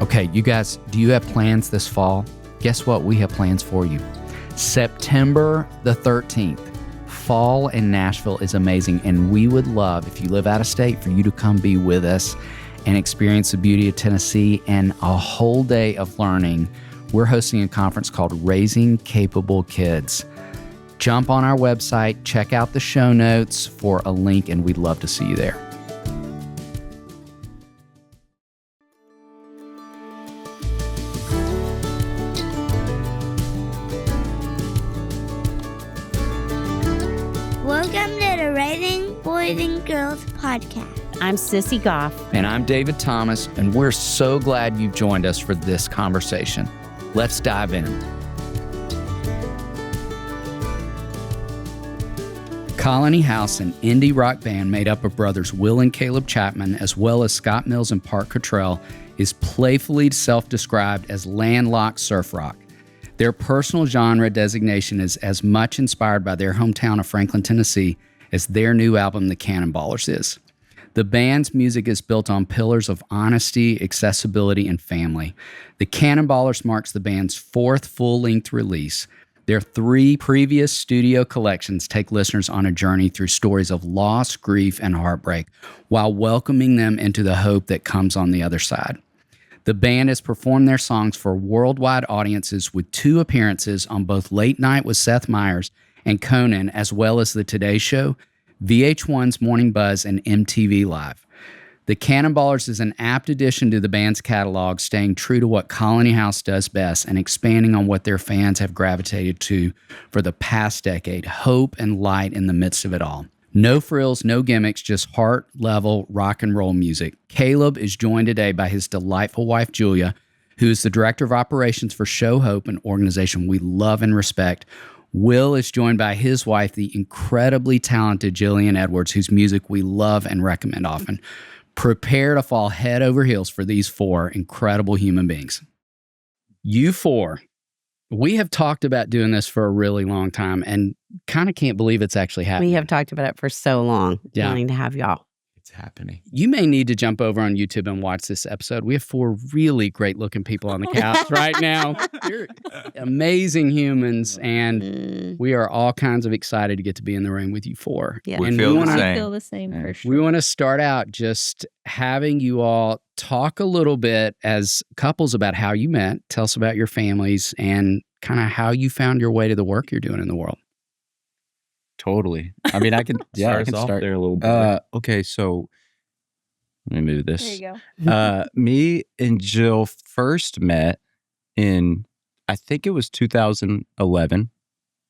Okay, you guys, do you have plans this fall? Guess what? We have plans for you. September the 13th, fall in Nashville is amazing, and we would love, if you live out of state, for you to come be with us and experience the beauty of Tennessee and a whole day of learning. We're hosting a conference called Raising Capable Kids. Jump on our website, check out the show notes for a link, and we'd love to see you there. Welcome to the Raising Boys and Girls podcast. I'm Sissy Goff. And I'm David Thomas, and we're so glad you've joined us for this conversation. Let's dive in. Colony House, an indie rock band made up of brothers Will and Caleb Chapman, as well as Scott Mills and Park Cottrell, is playfully self-described as landlocked surf rock. Their personal genre designation is as much inspired by their hometown of Franklin, Tennessee, as their new album, The Cannonballers, is. The band's music is built on pillars of honesty, accessibility, and family. The Cannonballers marks the band's fourth full-length release. Their 3 previous studio collections take listeners on a journey through stories of loss, grief, and heartbreak, while welcoming them into the hope that comes on the other side. The band has performed their songs for worldwide audiences with 2 appearances on both Late Night with Seth Meyers and Conan, as well as The Today Show, VH1's Morning Buzz, and MTV Live. The Cannonballers is an apt addition to the band's catalog, staying true to what Colony House does best and expanding on what their fans have gravitated to for the past decade: hope and light in the midst of it all. No frills, no gimmicks, just heart-level rock and roll music. Caleb is joined today by his delightful wife, Julia, who is the director of operations for Show Hope, an organization we love and respect. Will is joined by his wife, the incredibly talented Jillian Edwards, whose music we love and recommend often. Prepare to fall head over heels for these 4 incredible human beings. You 4, we have talked about doing this for a really long time and kind of can't believe it's actually happening. We have talked about it for so long, wanting to have y'all. It's happening. You may need to jump over on YouTube and watch this episode. We have 4 really great-looking people on the couch right now. You're amazing humans, and we are all kinds of excited to get to be in the room with you 4. Yeah. We And feel the wanna- same. I feel the same for sure. We want to start out just having you all talk a little bit as couples about how you met. Tell us about your families and kind of how you found your way to the work you're doing in the world. Totally. I mean, I can Start us off start there a little bit. Okay, so let me move this. There you go. Me and Jill first met in, I think it was 2011.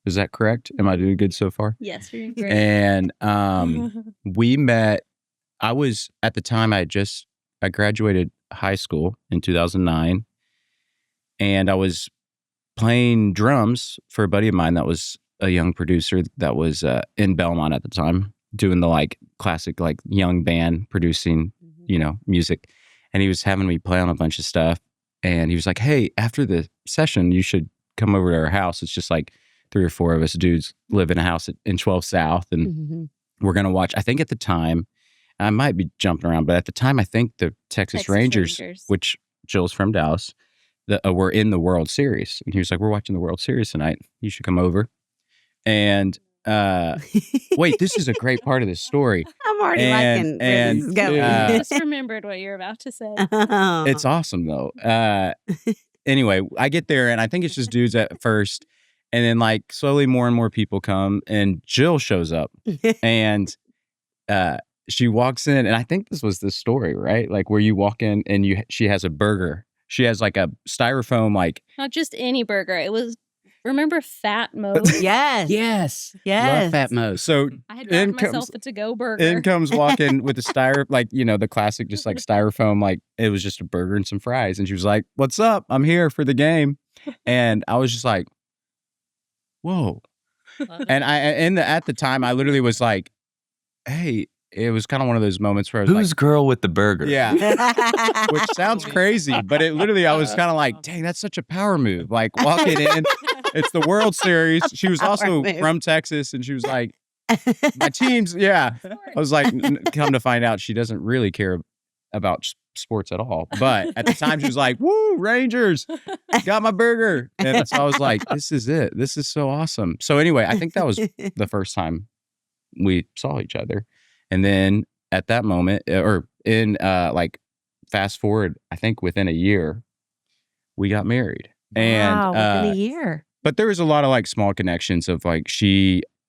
Is that correct? Am I doing good so far? Yes, you're great. And we met. I was at the time I graduated high school in 2009, and I was playing drums for a buddy of mine that was a young producer that was in Belmont at the time, doing the classic young band producing, music. And he was having me play on a bunch of stuff. And he was like, "Hey, after the session, you should come over to our house. It's just 3 or 4 of us dudes live in a house in 12 South. And we're going to watch," I think at the time, I might be jumping around, but at the time, I think the Texas Rangers, which Jill's from Dallas, were in the World Series. And he was like, "We're watching the World Series tonight. You should come over." And wait, this is a great part of this story. I'm already liking where this is going. I just remembered what you're about to say. It's awesome, though. Anyway, I get there, and I think it's just dudes at first. And then, slowly more and more people come, and Jill shows up. And she walks in, and I think this was the story, right? Where you walk in, and she has a burger. She has, a styrofoam, Not just any burger. It was, remember Fat Mo's? Yes. Yes. Yes. Love Fat Mo's. So I had in gotten myself comes- a to-go burger. in comes walking with the the classic, just styrofoam, it was just a burger and some fries. And she was like, "What's up? I'm here for the game." And I was just like, whoa. And at the time, I literally was like, "Hey," it was kind of one of those moments where I was Who's girl with the burger? yeah, which sounds crazy, but it literally, I was kind of like, dang, that's such a power move. Walking in, it's the World Series. She was also move. from Texas, and she was like, "My team's," yeah. I was like, come to find out, she doesn't really care about sports at all. But at the time, she was like, "Woo, Rangers! Got my burger!" And so I was like, "This is it. This is so awesome." So anyway, I think that was the first time we saw each other, and then at that moment, or in like fast forward, I think within a year, we got married. Wow, And within a year. but there was a lot of like small connections of like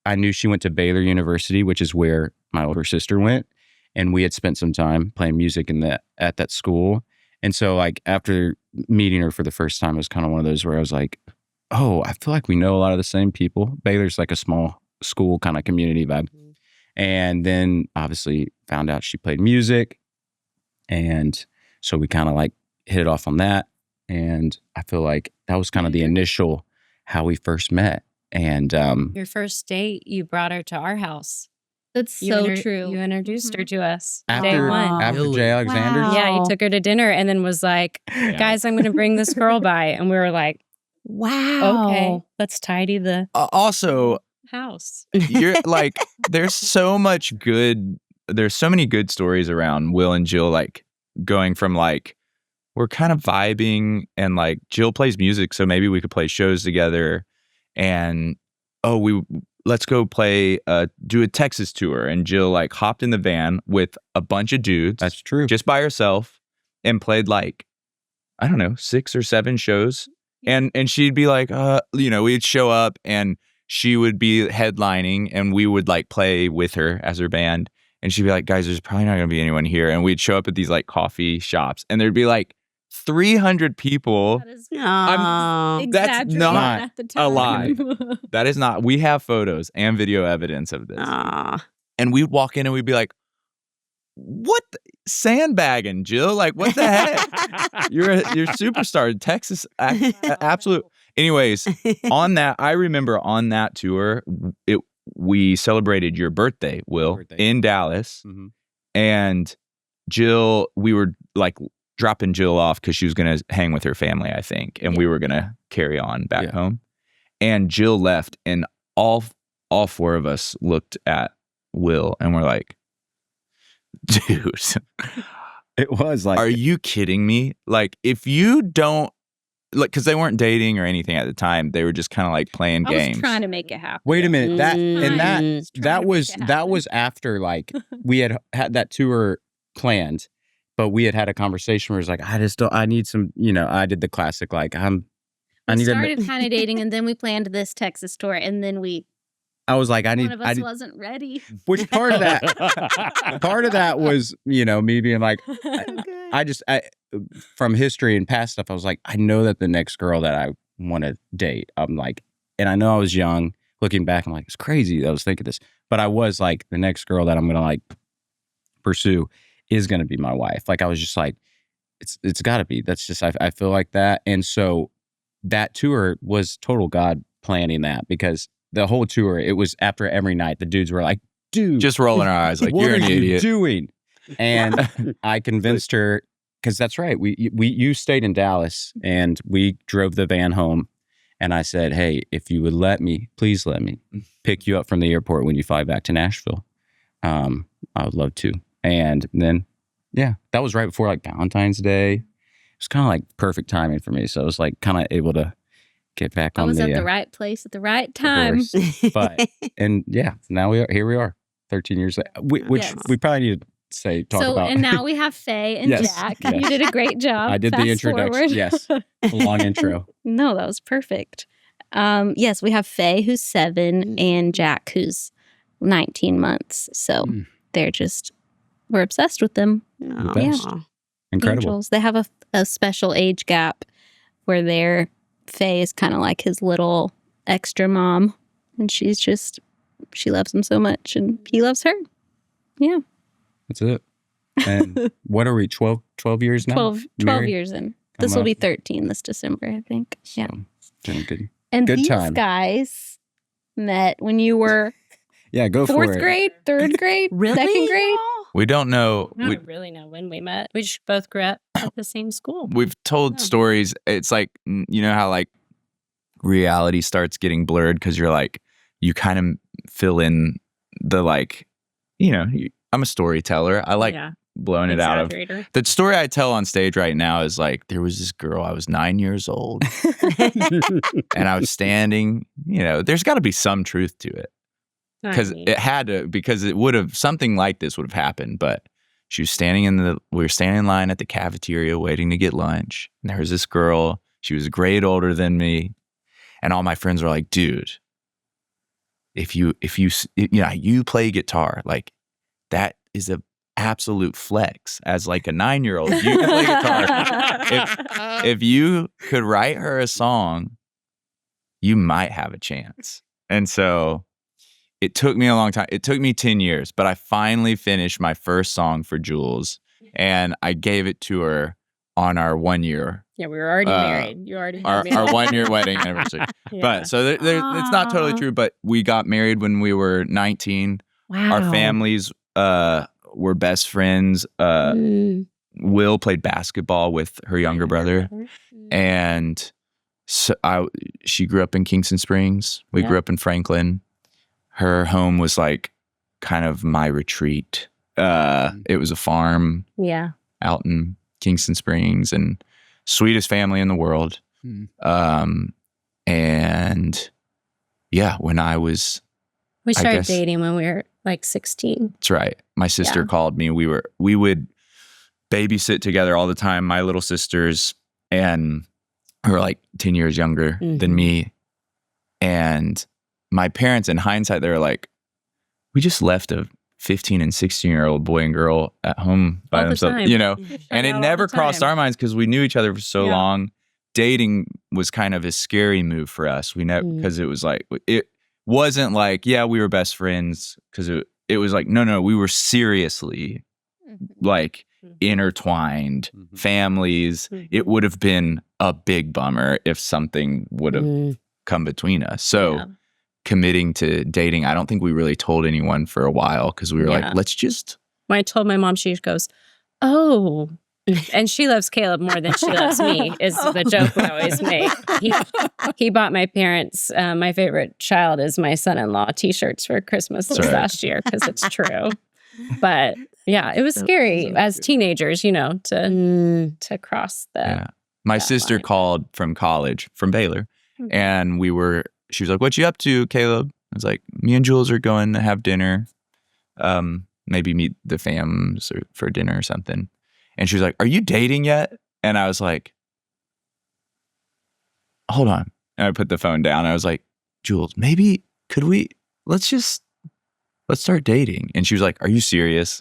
I knew she went to Baylor University, which is where my older sister went. And we had spent some time playing music at that school. And so like after meeting her for the first time, it was kind of one of those where I was like, oh, I feel like we know a lot of the same people. Baylor's like a small school kind of community vibe. Mm-hmm. And then obviously found out she played music. And so we kind of like hit it off on that. And I feel like that was kind of the initial how we first met. And your first date, you brought her to our house. That's so true. You introduced her to us day after one. Jay Alexander's. Wow. Yeah, you took her to dinner and then was like, guys, I'm going to bring this girl by. And we were like, wow. Okay, let's tidy the Also, house. you're like, there's so many good stories around Will and Jill, like going from like, we're kind of vibing and like Jill plays music, so maybe we could play shows together. And let's go do a Texas tour. And Jill like hopped in the van with a bunch of dudes. That's true. Just by herself, and played like, I don't know, 6 or 7 shows. And she'd be like, we'd show up and she would be headlining and we would like play with her as her band. And she'd be like, guys, there's probably not going to be anyone here. And we'd show up at these like coffee shops and there'd be like 300 people. That is That's not at the a lie. time. That is not. We have photos and video evidence of this. And we'd walk in and we'd be like, what? Sandbagging, Jill? Like, what the heck? You're a superstar. Texas, absolute. Anyways, I remember on that tour, we celebrated your birthday, Will, in Dallas. Mm-hmm. And Jill, we were like dropping Jill off because she was going to hang with her family, I think. And we were going to carry on back home. And Jill left and all 4 of us looked at Will and we're like, dude, it was like, are you kidding me? Like, if you don't, like, because they weren't dating or anything at the time, they were just kind of like playing games. I was trying to make it happen. Wait a minute, that was after like we had that tour planned, but we had a conversation where it was like, I need some, I did the classic like We started kind of dating, and then we planned this Texas tour, and then I was like, one of us wasn't ready. Which part of that was, me being like, I from history and past stuff, I was like, I know that the next girl that I want to date, I'm like, and I know I was young. Looking back, I'm like, it's crazy that I was thinking this, but I was like, the next girl that I'm gonna like pursue is gonna be my wife. Like, I was just like, it's got to be. That's just I feel like that, and so that tour was total God planning that, because the whole tour, it was after every night, the dudes were like, dude, just rolling our eyes like, you're an idiot. What are you doing? And I convinced her, because that's right. You stayed in Dallas and we drove the van home. And I said, hey, if you would please let me pick you up from the airport when you fly back to Nashville. I would love to. And then, that was right before like Valentine's Day. It was kind of like perfect timing for me. So I was like kind of able to get back on the... I was at the right place at the right time. But, and now here we are, 13 years later, which we probably need to talk about. And now we have Faye and Jack. Yes. You did a great job. I did the introduction. Forward. Yes. A long intro. No, that was perfect. Yes, we have Faye, who's 7, and Jack, who's 19 months. So we're obsessed with them. The best. Incredible. Angels. They have a special age gap where Faye is kind of like his little extra mom, and she loves him so much, and he loves her. Yeah. That's it. And what are we, 12 years now? 12 years in. This will be 13 this December, I think. Yeah. Good. And good these time. Guys met when you were go for it. 4th grade, 3rd grade, Really? 2nd grade? We don't know. I don't really know when we met. We just both grew up at the same school. We've told stories. It's like, you know how like reality starts getting blurred because you're like, you kind of fill in the like, I'm a storyteller. I like blown it out of. Exaggerator. The story I tell on stage right now is like, there was this girl, I was 9 years old, and I was standing, there's got to be some truth to it. Because it would have, something like this would have happened, but she was we were standing in line at the cafeteria waiting to get lunch. And there was this girl, she was a grade older than me. And all my friends were like, dude, if you play guitar, like that is a absolute flex as like a 9-year-old. You can play guitar. If you could write her a song, you might have a chance. And so it took me a long time. It took me 10 years, but I finally finished my first song for Jules, and I gave it to her on our 1 year. Yeah, we were already married. You already had our 1 year wedding anniversary. Yeah. But so it's not totally true, but we got married when we were 19. Wow. Our families were best friends. Will played basketball with her younger brother, and so she grew up in Kingston Springs. We grew up in Franklin. Her home was like kind of my retreat. It was a farm out in Kingston Springs, and sweetest family in the world. And yeah, when we started dating when we were like 16. That's right. My sister called me. We would babysit together all the time. My little sisters, and who are like 10 years younger than me. And my parents, in hindsight, they were like, we just left a 15 and 16-year-old boy and girl at home by themselves, and it never crossed our minds because we knew each other for so long. Dating was kind of a scary move for us. We never, because it was like, it wasn't like, we were best friends, because it was like, no, we were seriously like intertwined families. It would have been a big bummer if something would have come between us. So committing to dating, I don't think we really told anyone for a while, because we were like, let's just. When I told my mom, she goes, oh, and she loves Caleb more than she loves me, is the joke we always make. He bought my parents, my favorite child is my son-in-law t-shirts for Christmas last year, because it's true. But yeah, it was scary as teenagers, to cross the. My sister called from college, from Baylor, and she was like, what you up to, Caleb? I was like, me and Jules are going to have dinner, maybe meet the fams for dinner or something. And she was like, are you dating yet? And I was like, hold on. And I put the phone down. I was like, Jules, maybe let's start dating. And she was like, are you serious?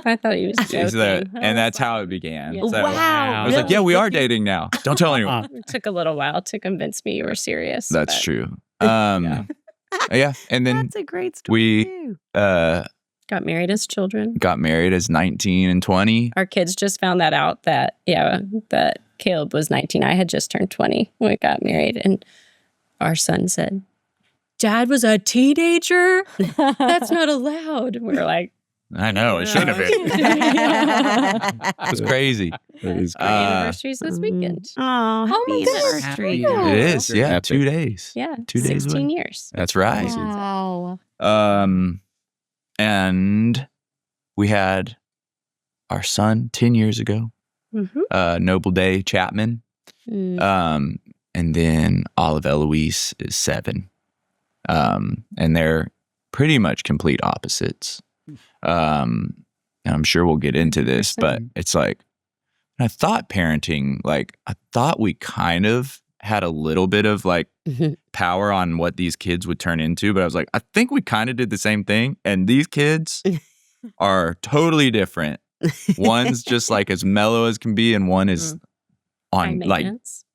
I thought he was joking. And that's how it began. Yeah. So Wow. I was like, yeah, we are dating now. Don't tell anyone. It took a little while to convince me you were serious. That's true. And then That's a great story. we got married as children. got married as 19 and 20. Our kids just found that out that Caleb was 19. I had just turned 20 when we got married. And our son said, Dad was a teenager? That's not allowed. And we were like, I know, it should have been. It was crazy. our anniversary's this weekend. Oh, happy anniversary. It is, yeah, Epic. 2 days. Yeah, 2 days 16 away. years. That's right. Wow. And we had our son 10 years ago, Noble Day Chapman. And then Olive Eloise is 7. And they're pretty much complete opposites. And I'm sure we'll get into this, but it's like, I thought parenting, like, I thought we kind of had a little bit of like power on what these kids would turn into, but I was like, I think we kind of did the same thing. And these kids are totally different. One's just like as mellow as can be, and one is on like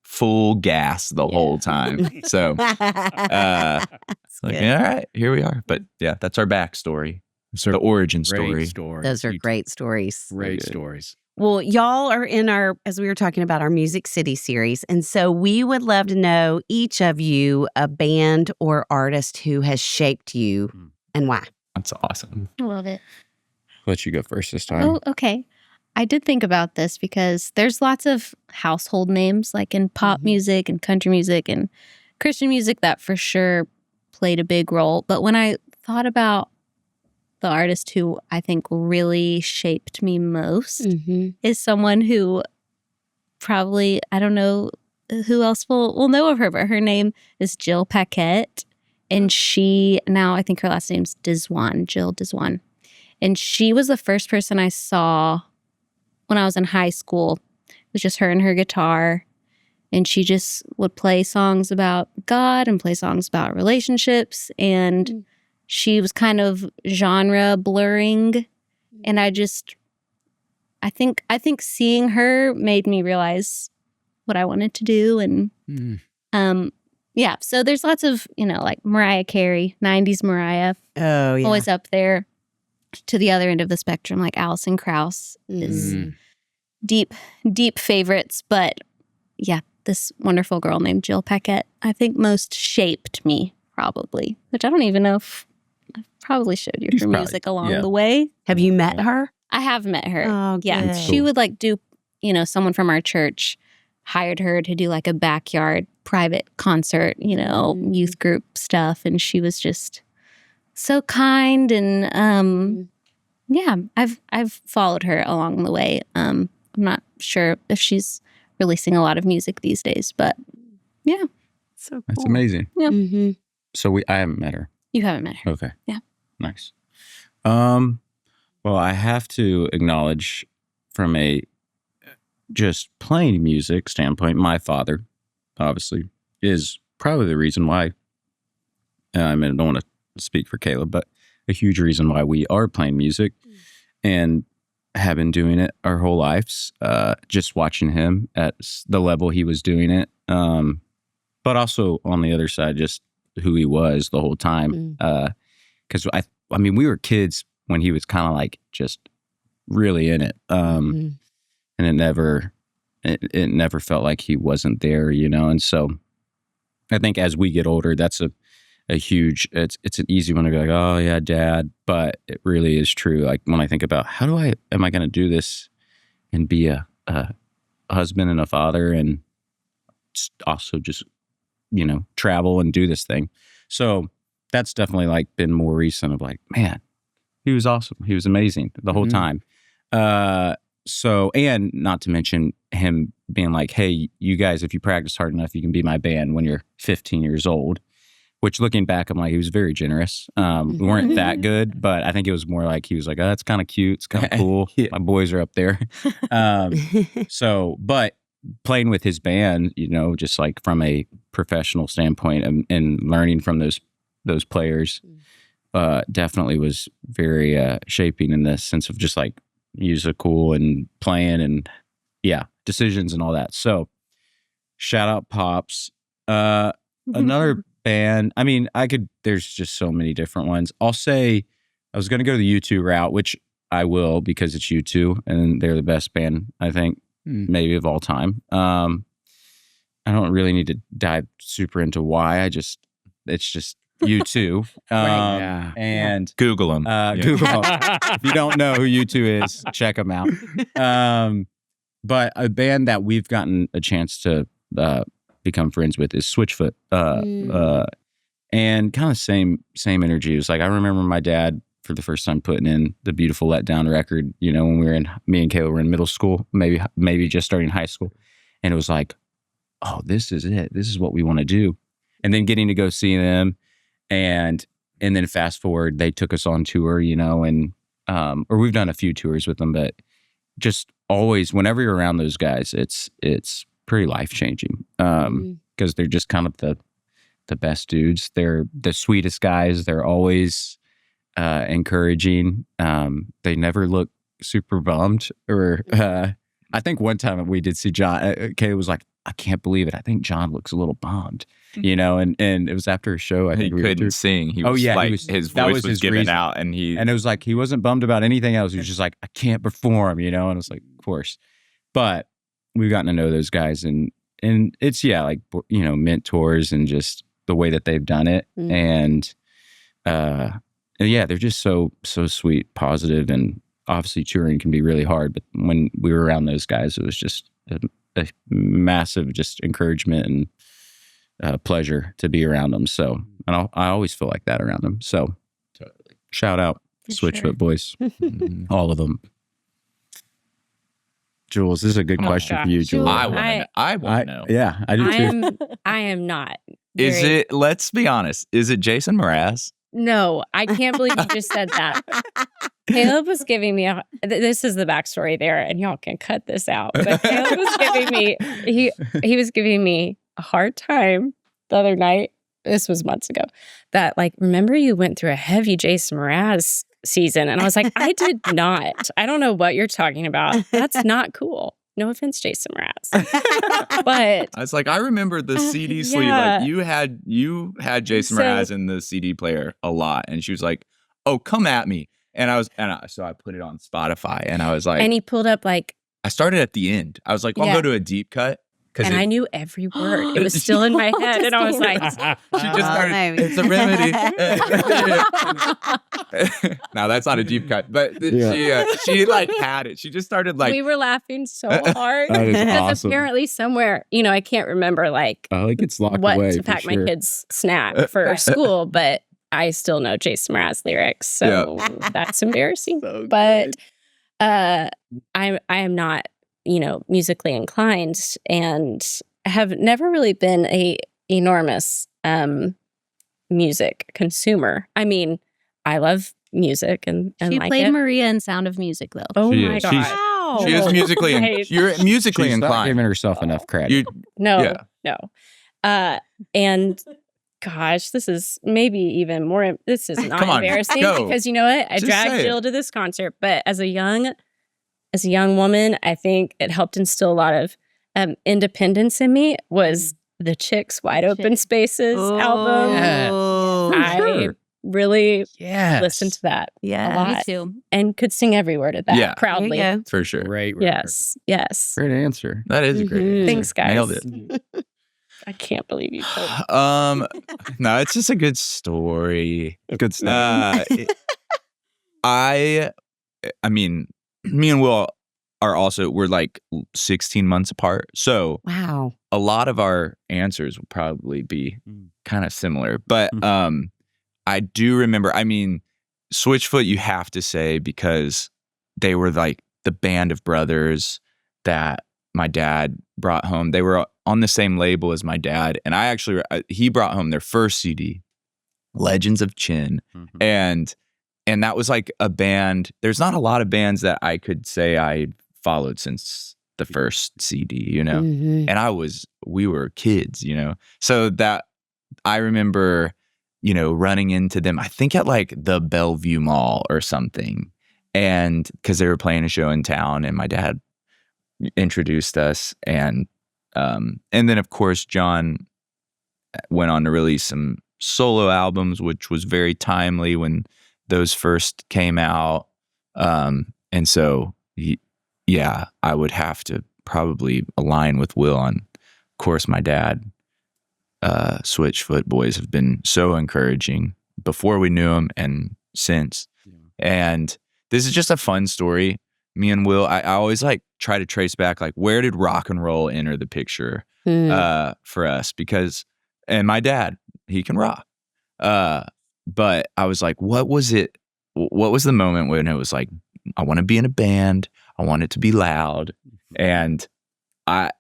full gas the whole time. So like, all right, here we are. But yeah, that's our backstory. The origin story. Those are great stories. Great stories. Well, y'all are in as we were talking about, our Music City series. And so we would love to know, each of you, a band or artist who has shaped you and why. That's awesome. Love it. Let you go first this time. Oh, okay. I did think about this because there's lots of household names like in pop music and country music and Christian music that for sure played a big role. But when I thought about the artist who I think really shaped me most Mm-hmm. is someone who probably, I don't know who else will know of her, but her name is Jill Paquette. And she, now I think her last name's Dizwan, Jill Dizwan. And she was the first person I saw when I was in high school. It was just her and her guitar. And she just would play songs about God and play songs about relationships. And she was kind of genre blurring. And I think seeing her made me realize what I wanted to do. And yeah, so there's lots of, like Mariah Carey, 90s Mariah. Oh, yeah. Always up there. To the other end of the spectrum, like Alison Krauss is deep favorites. But yeah, this wonderful girl named Jill Paquette, I think most shaped me, probably, which I don't even know if I probably showed you her music along the way. Have you met her? I have met her. Oh, yeah. good. She would like do, someone from our church hired her to do like a backyard private concert, youth group stuff. And she was just so kind. And yeah, I've followed her along the way. I'm not sure if she's releasing a lot of music these days, but yeah. So cool. That's amazing. Yeah. Mm-hmm. So I haven't met her. You haven't met her. Okay. Yeah. Nice. Well, I have to acknowledge from a just playing music standpoint, my father, obviously, is probably the reason why, I don't want to speak for Caleb, but a huge reason why we are playing music and have been doing it our whole lives, just watching him at the level he was doing it. But also on the other side, just who he was the whole time. Because we were kids when he was kind of like just really in it. And it never felt like he wasn't there, And so I think as we get older, that's a huge, it's an easy one to be like, oh yeah, Dad. But it really is true. Like when I think about am I going to do this and be a husband and a father and also just, travel and do this thing. So that's definitely like been more recent of like, man, he was awesome. He was amazing the whole time. So, and not to mention him being like, hey, you guys, if you practice hard enough, you can be my band when you're 15 years old, which looking back, I'm like, he was very generous. We weren't that good, but I think it was more like, he was like, oh, that's kind of cute. It's kind of cool. Yeah. My boys are up there. But playing with his band, just like from a professional standpoint and learning from those players, definitely was very shaping in the sense of just like musical and playing and decisions and all that. So shout out Pops. Another band, there's just so many different ones. I'll say I was going to go the U2 route, which I will because it's U2 and they're the best band, I think, maybe of all time. I don't really need to dive super into why. It's just U2. Right. And Google them. Google them. If you don't know who U2 is, check them out. But a band that we've gotten a chance to become friends with is Switchfoot. And kind of same energy. It was like, I remember my dad for the first time putting in the Beautiful Letdown record, when me and Kayla were in middle school, maybe just starting high school. And it was like, oh, this is it. This is what we want to do. And then getting to go see them and then fast forward, they took us on tour, and or we've done a few tours with them, but just always, whenever you're around those guys, it's pretty life-changing because they're just kind of the best dudes. They're the sweetest guys. They're always encouraging. They never look super bummed. Or I think one time we did see John. Kay was like, I can't believe it. I think John looks a little bummed, and it was after a show. I think he couldn't sing. He was his voice was giving reason. out, and it was like he wasn't bummed about anything else. He was just like, I can't perform, and I was like, of course. But we've gotten to know those guys, and it's mentors and just the way that they've done it, and they're just so sweet, positive, and obviously touring can be really hard. But when we were around those guys, it was just a massive just encouragement and pleasure to be around them. So, and I always feel like that around them. So, shout out Switchfoot Boys. All of them. Jules, this is a good question for you, Jules. I want to know. Yeah, I do too. I am not. Is it, let's be honest, is it Jason Mraz? No, I can't believe you just said that. Caleb was giving me this is the backstory there, and y'all can cut this out. But Caleb was giving me, he was giving me a hard time the other night. This was months ago. That like, remember you went through a heavy Jason Mraz season. And I was like, I did not. I don't know what you're talking about. That's not cool. No offense, Jason Mraz. But I was like, I remember the CD sleeve. Yeah. Like you had Jason Mraz in the CD player a lot. And she was like, oh, come at me. So I put it on Spotify and I was like, and he pulled up like, I started at the end. I was like, I'll go to a deep cut. And I knew every word. It was still in my head. And I was like, she just started, it's a remedy. Now that's not a deep cut, but she like had it. She just started like. We were laughing so hard. That is because awesome. apparently somewhere, I can't remember like It gets locked what away to pack my kids' snack for school, but I still know Jason Mraz lyrics. So that's embarrassing. So but I am not, musically inclined and have never really been a enormous music consumer. I mean, I love music and She like played it. Maria in Sound of Music, though. Oh She my is. god! She is musically. Right. You're musically She's not inclined. giving herself enough credit. No. And gosh, this is maybe even more. This is not Come on, embarrassing go. because you know what? I Just dragged say it. Jill to this concert, but as a young woman, I think it helped instill a lot of independence in me. Was the Chicks Wide Open Spaces album? Yeah. I really Yes. listened to that a Yeah. lot Me too. and could sing every word of that Yeah. proudly. There you go. For sure. Great. Yes, yes. Great answer. That is a great Mhm. answer. Thanks, guys. Nailed it. I can't believe you told me. No, it's just a good story. Good stuff. I mean, me and Will we're like 16 months apart. So Wow. a lot of our answers will probably be kind of similar. But I do remember, Switchfoot, you have to say, because they were like the band of brothers that my dad brought home. They were on the same label as my dad. And he brought home their first CD, Legends of Chin. And that was like a band. There's not a lot of bands that I could say I followed since the first CD, Mhm. and we were kids, so that I remember, running into them, I think at like the Bellevue Mall or something. And because they were playing a show in town and my dad introduced us. And then of course, John went on to release some solo albums, which was very timely when those first came out. And so I would have to probably align with Will on, of course, my dad. Switchfoot Boys have been so encouraging before we knew him and since. And this is just a fun story. Me and Will, I always like try to trace back, like, where did rock and roll enter the picture for us? And my dad, he can rock. But I was like, what was it? What was the moment when it was like, I want to be in a band. I want it to be loud. And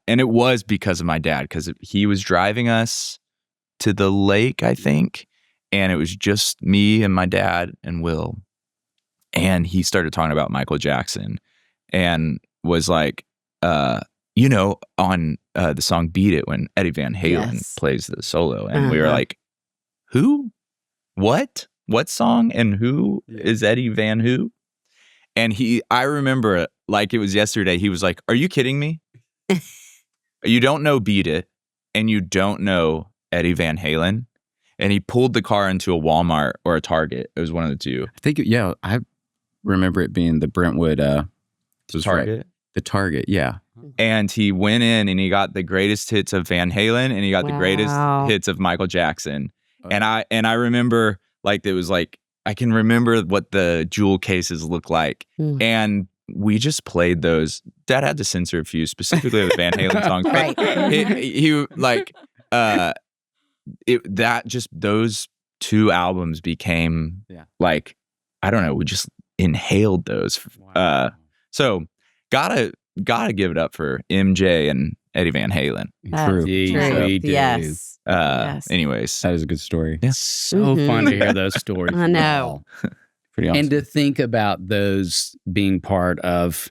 it was because of my dad, because he was driving us to the lake, I think. And it was just me and my dad and Will. And he started talking about Michael Jackson and was like, on the song Beat It, when Eddie Van Halen plays the solo. And we were like, who? What song? And who is Eddie Van who? And I remember it like it was yesterday. He was like, are you kidding me? You don't know Beat It and you don't know Eddie Van Halen? And he pulled the car into a Walmart or a Target. It was one of the two. I think, I remember it being the Brentwood. Target? Right. The Target, yeah. And he went in and he got the greatest hits of Van Halen and he got the greatest hits of Michael Jackson. And I remember, like, it was like, I can remember what the jewel cases look like. And we just played those. Dad had to censor a few, specifically the Van Halen songs. Right. He like, those two albums became like I don't know, we just inhaled those. So gotta give it up for MJ and Eddie Van Halen. True. Yes. Yes. Anyways, That is a good story. Yeah. So fun to hear those stories. I know. Pretty awesome. And to think about those being part of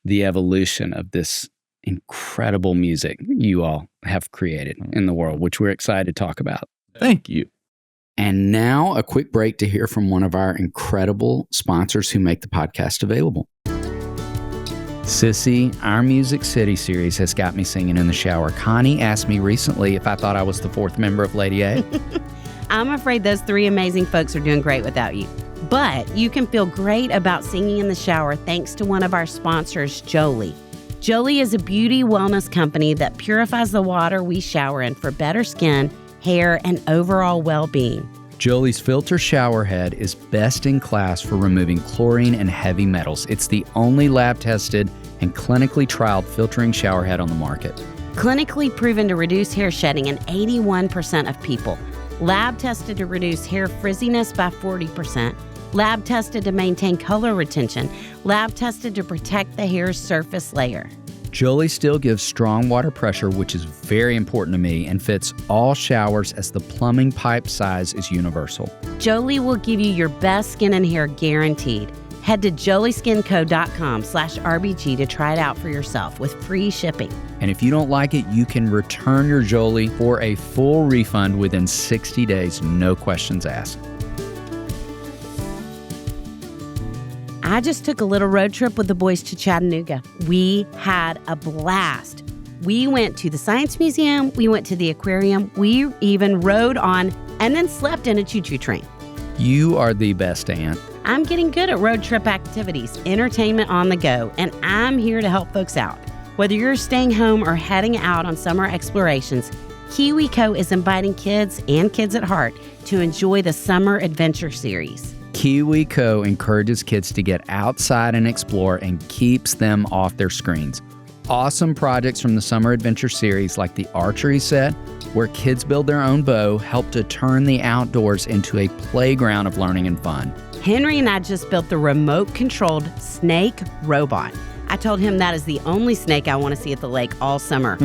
the evolution of this incredible music you all have created in the world, which we're excited to talk about. thank you. And now a quick break to hear from one of our incredible sponsors who make the podcast available. Sissy, our Music City series has got me singing in the shower. Connie asked me recently if I thought I was the fourth member of Lady A. I'm afraid those three amazing folks are doing great without you. But you can feel great about singing in the shower thanks to one of our sponsors, Jolie. Jolie is a beauty wellness company that purifies the water we shower in for better skin, hair, and overall well-being. Jolie's filter shower head is best in class for removing chlorine and heavy metals. It's the only lab-tested and clinically trialed filtering shower head on the market. Clinically proven to reduce hair shedding in 81% of people. Lab tested to reduce hair frizziness by 40%. Lab tested to maintain color retention. Lab tested to protect the hair's surface layer. Jolie still gives strong water pressure, which is very important to me, and fits all showers as the plumbing pipe size is universal. Jolie will give you your best skin and hair guaranteed. Head to jolieskinco.com/RBG to try it out for yourself with free shipping. And if you don't like it, you can return your Jolie for a full refund within 60 days, no questions asked. I just took a little road trip with the boys to Chattanooga. We had a blast. We went to the Science Museum, we went to the aquarium, we even rode on and then slept in a choo-choo train. You are the best aunt. I'm getting good at road trip activities, entertainment on the go, and I'm here to help folks out. Whether you're staying home or heading out on summer explorations, KiwiCo is inviting kids and kids at heart to enjoy the Summer Adventure Series. KiwiCo encourages kids to get outside and explore and keeps them off their screens. Awesome projects from the Summer Adventure Series like the archery set, where kids build their own bow, help to turn the outdoors into a playground of learning and fun. Henry and I just built the remote-controlled snake robot. I told him that is the only snake I want to see at the lake all summer.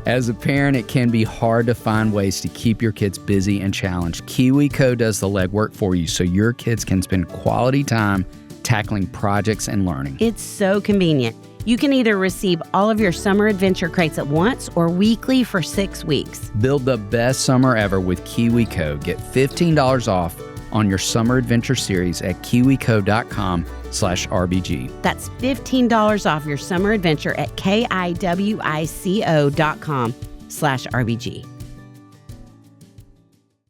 As a parent, it can be hard to find ways to keep your kids busy and challenged. KiwiCo does the legwork for you so your kids can spend quality time tackling projects and learning. It's so convenient. You can either receive all of your summer adventure crates at once or weekly for 6 weeks. Build the best summer ever with KiwiCo. Get $15 off on your summer adventure series at kiwico.com/RBG. That's $15 off your summer adventure at kiwico.com/RBG.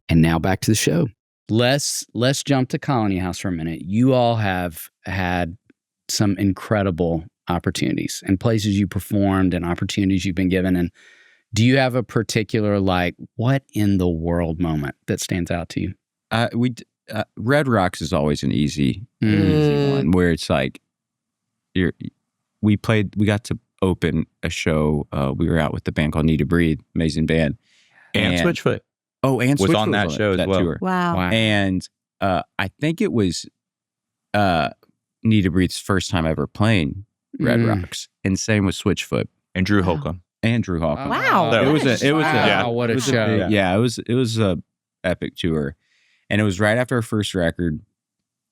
And now back to the show. Let's jump to Colony House for a minute. You all have had some incredible opportunities and places you performed and opportunities you've been given. And do you have a particular, like, what in the world moment that stands out to you? Red Rocks is always an easy one where it's like we got to open a show. We were out with the band called Need to Breathe, amazing band, And Switchfoot. Oh, and Was Switchfoot on that show as well. tour. Wow. And I think it was Need to Breathe's first time ever playing Red Rocks, and same with Switchfoot And Drew Holcomb. and Drew Hawkins. Wow. So It was a what a it was show. it was a epic tour, and it was right after our first record.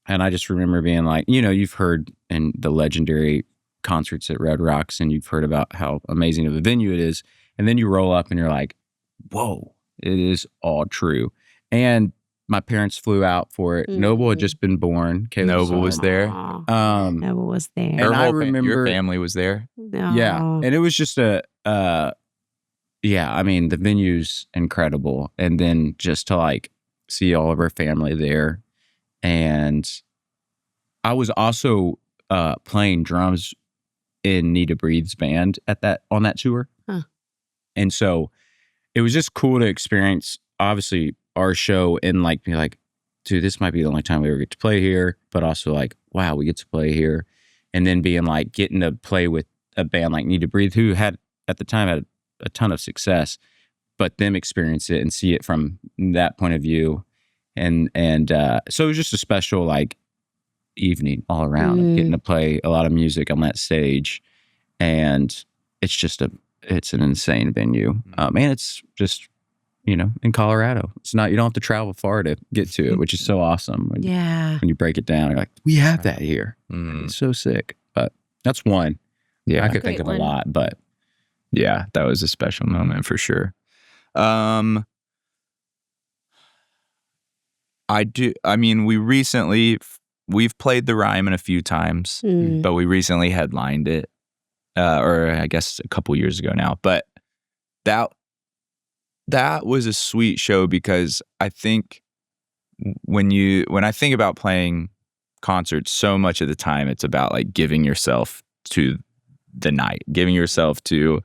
And I just remember being like, you've heard in the legendary concerts at Red Rocks, and you've heard about how amazing of a venue it is, and then you roll up and you're like, whoa, it is all true. And my parents flew out for it. Noble had just been born. Caleb Noble was there. Aw, Noble was there. And Her I whole remember your family was there. No. Yeah, and it was just the venue's incredible, and then just to like see all of our family there. And I was also playing drums in Need to Breathe's band on that tour. Huh. And so it was just cool to experience, obviously, our show and like be like, dude, this might be the only time we ever get to play here, but also like, wow, we get to play here. And then being like getting to play with a band like Need to Breathe, who had at the time had a ton of success, but them experience it and see it from that point of view. And so it was just a special like evening all around, getting to play a lot of music on that stage. And it's just it's an insane venue. And it's just, in Colorado. It's not, you don't have to travel far to get to it, which is so awesome. When you break it down, you're like, we have that here. It's so sick. But that's one. Yeah. I could think of a lot, but. Yeah, that was a special moment for sure. We've played the Ryman a few times, but we recently headlined it, or I guess a couple years ago now. But that was a sweet show because I think when I think about playing concerts, so much of the time it's about like giving yourself to the night, giving yourself to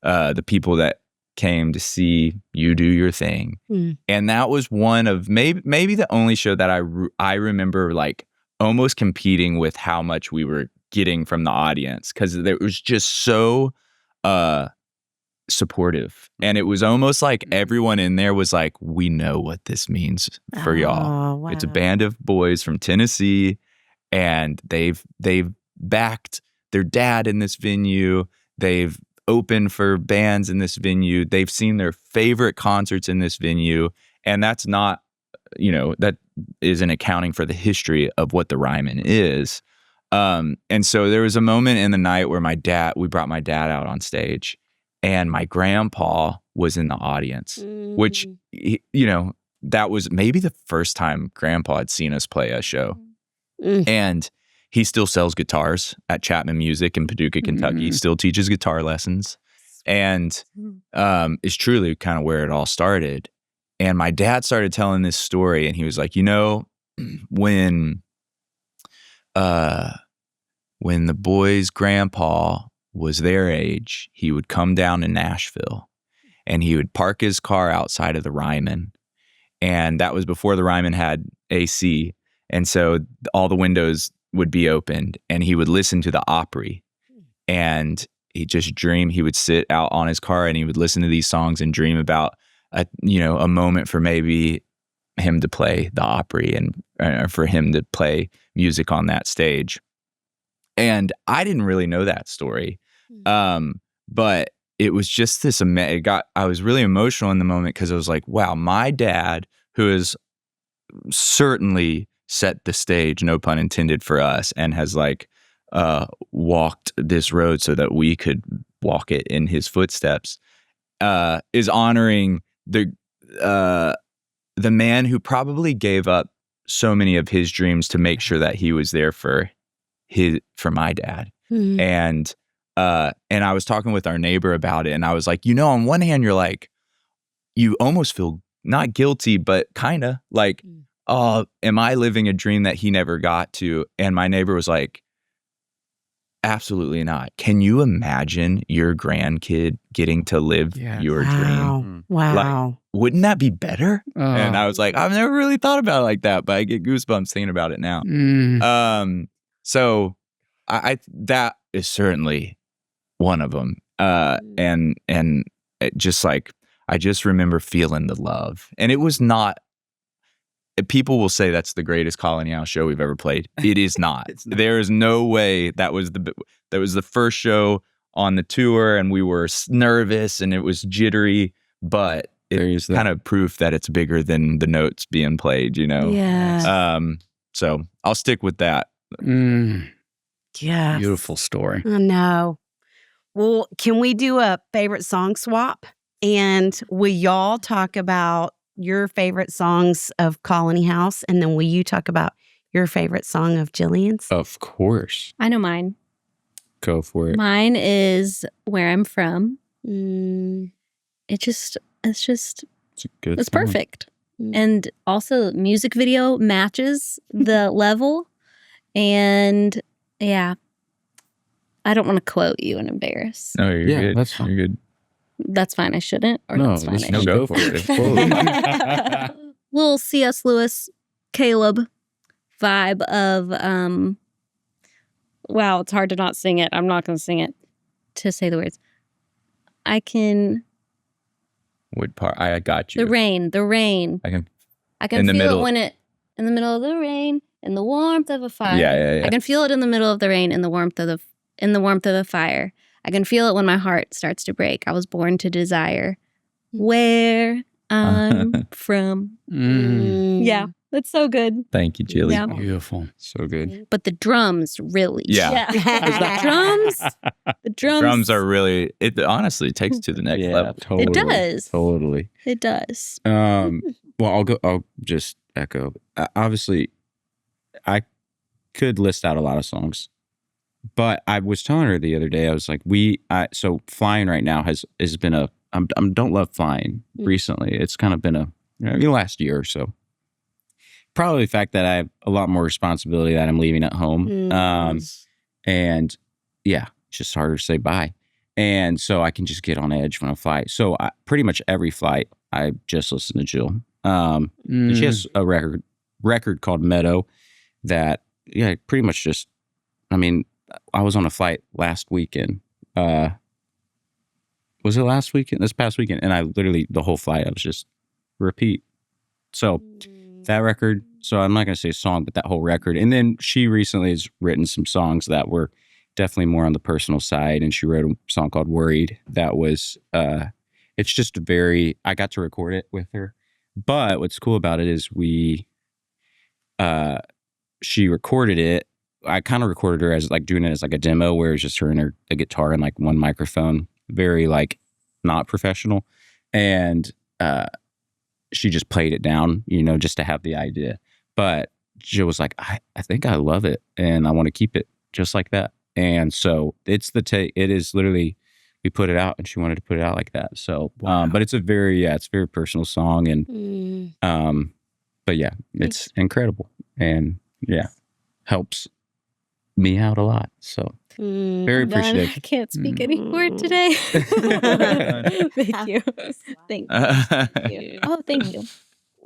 the people that came to see you do your thing. And that was one of maybe the only show that I remember like almost competing with how much we were getting from the audience, because it was just so supportive. And it was almost like everyone in there was like, we know what this means for y'all. Wow. It's a band of boys from Tennessee, and they've backed their dad in this venue. They've opened for bands in this venue. They've seen their favorite concerts in this venue. And that's not, that isn't accounting for the history of what the Ryman is. And so there was a moment in the night where we brought my dad out on stage, and my grandpa was in the audience, which, that was maybe the first time grandpa had seen us play a show. And he still sells guitars at Chapman Music in Paducah, Kentucky. He still teaches guitar lessons, and is truly kind of where it all started. And my dad started telling this story, and he was like, when the boys' grandpa was their age, he would come down to Nashville, and he would park his car outside of the Ryman. And that was before the Ryman had AC. And so all the windows would be opened, and he would listen to the Opry, and he just he would sit out on his car, and he would listen to these songs and dream about a moment for maybe him to play the Opry and for him to play music on that stage. And I didn't really know that story. But it was just this, I was really emotional in the moment, because I was like, wow, my dad, who is certainly set the stage, no pun intended, for us, and has like walked this road so that we could walk it in his footsteps, is honoring the man who probably gave up so many of his dreams to make sure that he was there for my dad. And I was talking with our neighbor about it, and I was like, on one hand, you're like, you almost feel not guilty, but kind of like, oh, am I living a dream that he never got to? And my neighbor was like, absolutely not. Can you imagine your grandkid getting to live your dream? Wow. Like, wouldn't that be better? And I was like, I've never really thought about it like that, but I get goosebumps thinking about it now. So I that is certainly one of them. And it just like, I just remember feeling the love. And it was not, people will say that's the greatest Colony House show we've ever played. It is not. There is no way that was the first show on the tour, and we were nervous and it was jittery, but it's kind of proof that it's bigger than the notes being played, Yeah. So I'll stick with that. Yeah. Beautiful story. I know. Well, can we do a favorite song swap? And will y'all talk about your favorite songs of Colony House, and then will you talk about your favorite song of Jillian's? Of course. I know mine. Go for it. Mine is Where I'm From. It's a good it's song. perfect. And also music video matches the level. And yeah, I don't want to quote you and embarrass. No, you're good. That's fine. You're good. That's fine. I shouldn't. Or No, that's fine. just I should. go for it. Little C.S. Lewis, Caleb vibe of, wow, it's hard to not sing it. I'm not going to sing it to say the words. I can. What part? I got you. The rain. I can I can in the feel middle. it when it, in the middle of the rain, in the warmth of a fire. Yeah. I can feel it in the middle of the rain, in the warmth of the fire. I can feel it when my heart starts to break. I was born to desire where I'm from. Yeah, that's so good. Thank you, Jilly. Yeah. Beautiful. So good. But the drums really. Yeah. The drums Drums are really, it honestly takes it to the next level. Totally. It does. Totally. It does. Well, I'll just echo. Obviously, I could list out a lot of songs, but I was telling her the other day, I was like, so flying right now has been don't love flying recently. It's kind of been the last year or so. Probably the fact that I have a lot more responsibility that I'm leaving at home. And yeah, it's just harder to say bye. And so I can just get on edge when I fly. So pretty much every flight, I just listen to Jill. And she has a record called Meadow that, pretty much just, I was on a flight last weekend. Was it last weekend? This past weekend. And I literally, the whole flight, I was just repeat. So that record, so I'm not going to say song, but that whole record. And then she recently has written some songs that were definitely more on the personal side. And she wrote a song called Worried. That was, it's just I got to record it with her. But what's cool about it is she recorded it. I kind of recorded her as doing it as a demo where it's just her and a guitar and one microphone, very not professional. And she just played it down, just to have the idea. But Jill was like, I think I love it and I want to keep it just like that. And so it is literally, we put it out and she wanted to put it out like that. So, but it's a very personal song and, but yeah, it's incredible and helps me out a lot. So very appreciative. I can't speak anymore today. Thank you. Thank you. Oh, thank you.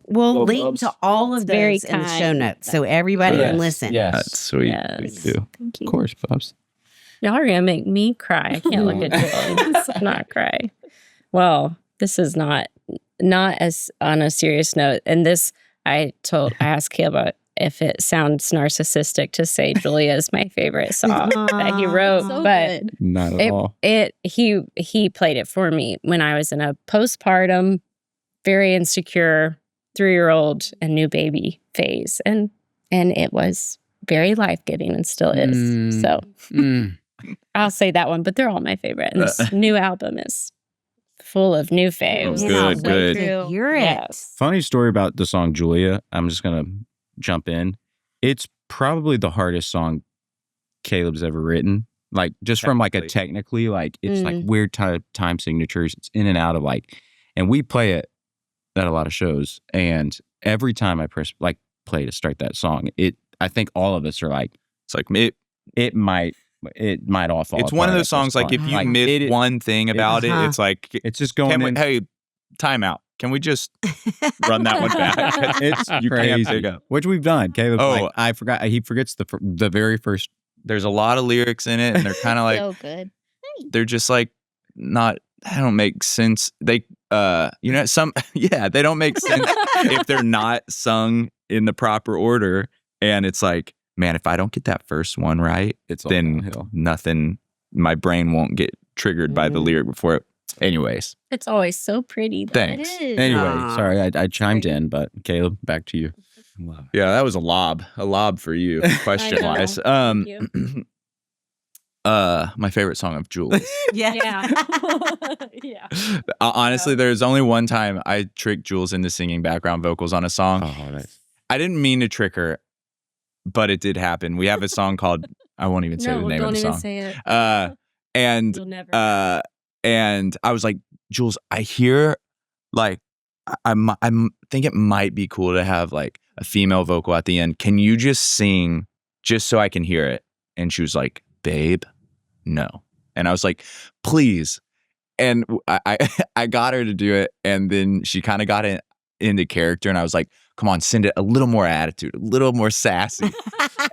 We'll link to all of very those in the kind. show notes so everybody can listen. Yes. That's sweet. Yes. Me too. Thank you. Of course, Bubs. Y'all are gonna make me cry. I can't look at Jill and not cry. Well, this is not as on a serious note. And this, I asked Caleb about if it sounds narcissistic to say Julia is my favorite song that he wrote, So but good. Not at all. He played it for me when I was in a postpartum, very insecure 3-year-old and new baby phase, and it was very life-giving and still is. So I'll say that one, but they're all my favorite. And this new album is full of new faves. Good, Wait good. to hear it. Yes. Funny story about the song Julia. I'm just going to jump in. It's probably the hardest song Caleb's ever written. Just from a technically, it's weird time signatures. It's in and out of and we play it at a lot of shows. And every time I press play to start that song, I think all of us are It's it might all fall. it's one of apart those songs at this if you point. miss one thing about it, it's it's just going in. hey, time out. Can we just run that one back? It's you crazy. can't pick up. Which we've done. Caleb, I forgot. He forgets the very first. There's a lot of lyrics in it, and they're kind of So good. they're just not. They don't make sense. They they don't make sense if they're not sung in the proper order. And it's man, if I don't get that first one right, then downhill. nothing. My brain won't get triggered by the lyric before it. Anyways, It's always so pretty. Thanks. It is. Anyway, sorry, I chimed in, but Caleb, back to you. yeah, that was a lob for you, question wise. Thank you. My favorite song of Julie's. Yeah. Honestly, there's only one time I tricked Jules into singing background vocals on a song. Oh, nice. I didn't mean to trick her, but it did happen. We have a song called I won't even say the name of the song. Say it. And You'll never. and I was like, Jules, I hear I think it might be cool to have a female vocal at the end. Can you just sing just so I can hear it? And she was like, babe, no. And I was like, please. And I got her to do it. And then she kind of got into character. And I was like, come on, send it a little more attitude, a little more sassy.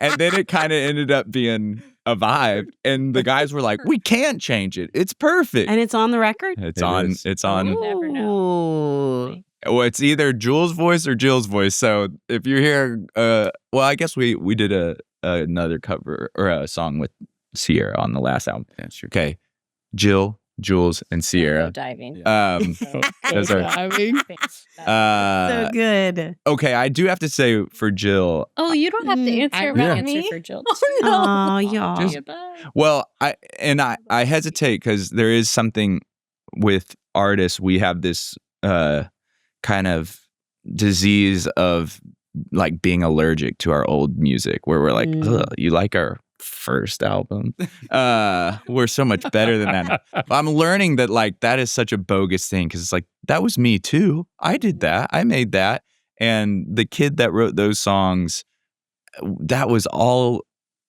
And then it kind of ended up being a vibe. And the guys were like, we can't change it. It's perfect. And it's on the record? It's on. is. It's on. Never Ooh. Well, it's either Jules' voice or Jill's voice. So if you hear, well, I guess we did another cover or a song with Sierra on the last album. That's true. Okay, Jill, Jules, and Sierra. Diving. Those are So good. okay. I do have to say for Jill. Oh, you don't have to answer I about answer me. for Jill. Oh, y'all. Just- Well, I hesitate because there is something with artists. We have this kind of disease of like being allergic to our old music, where we're like, ugh, you like our first album? We're so much better than that. I'm learning that like that is such a bogus thing because it's like that was me too. I did that. I made that, and the kid that wrote those songs, that was all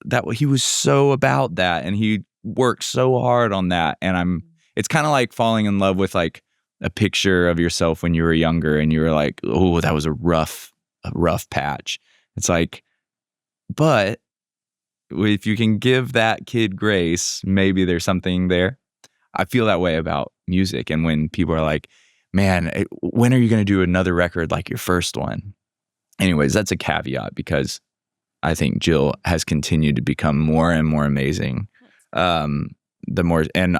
that he was so about that, and he worked so hard on that. And it's kind of like falling in love with like a picture of yourself when you were younger, and you were like, oh, that was a rough patch. It's like, but if you can give that kid grace, maybe there's something there. I feel that way about music. And when people are like, man, when are you going to do another record like your first one? Anyways, that's a caveat because I think Jill has continued to become more and more amazing. And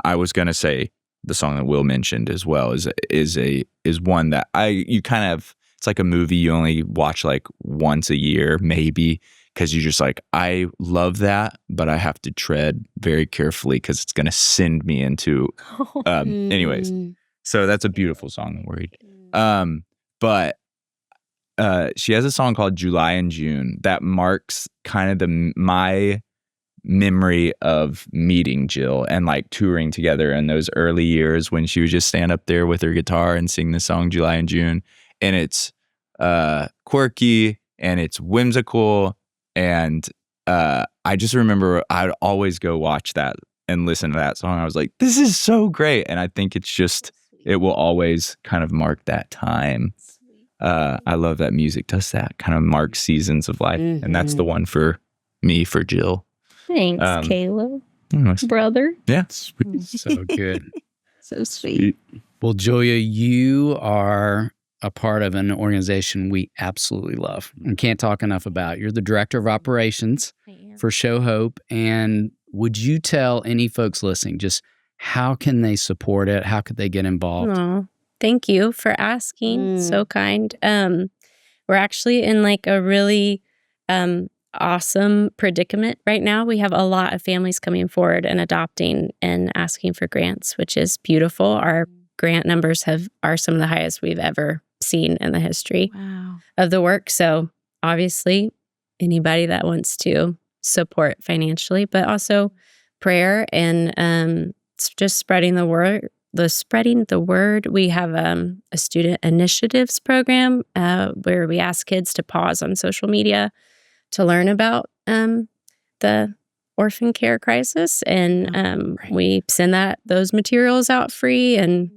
I was going to say the song that Will mentioned as well is one that you kind of, it's like a movie you only watch like once a year, maybe, because you're just like, I love that, but I have to tread very carefully because it's going to send me into, anyways. So that's a beautiful song, Worried. But she has a song called July and June that marks kind of my memory of meeting Jill and like touring together in those early years when she would just stand up there with her guitar and sing the song July and June. And it's quirky and it's whimsical. And I just remember I'd always go watch that and listen to that song. I was like, this is so great. And I think it's just, it will always kind of mark that time. I love that music does that, kind of marks seasons of life. And that's the one for me, for Jill. Thanks, Caleb. Anyways. Brother. Yeah. Sweet. So good. So sweet. Well, Julia, you are a part of an organization we absolutely love and can't talk enough about. You're the director of operations for Show Hope. And would you tell any folks listening just how can they support it? How could they get involved? Oh, thank you for asking. So kind. We're actually in like a really awesome predicament right now. We have a lot of families coming forward and adopting and asking for grants, which is beautiful. Our grant numbers are some of the highest we've ever seen in the history of the work. So obviously, anybody that wants to support financially, but also prayer and just spreading the word. We have a student initiatives program where we ask kids to pause on social media to learn about the orphan care crisis, and we send those materials out free. And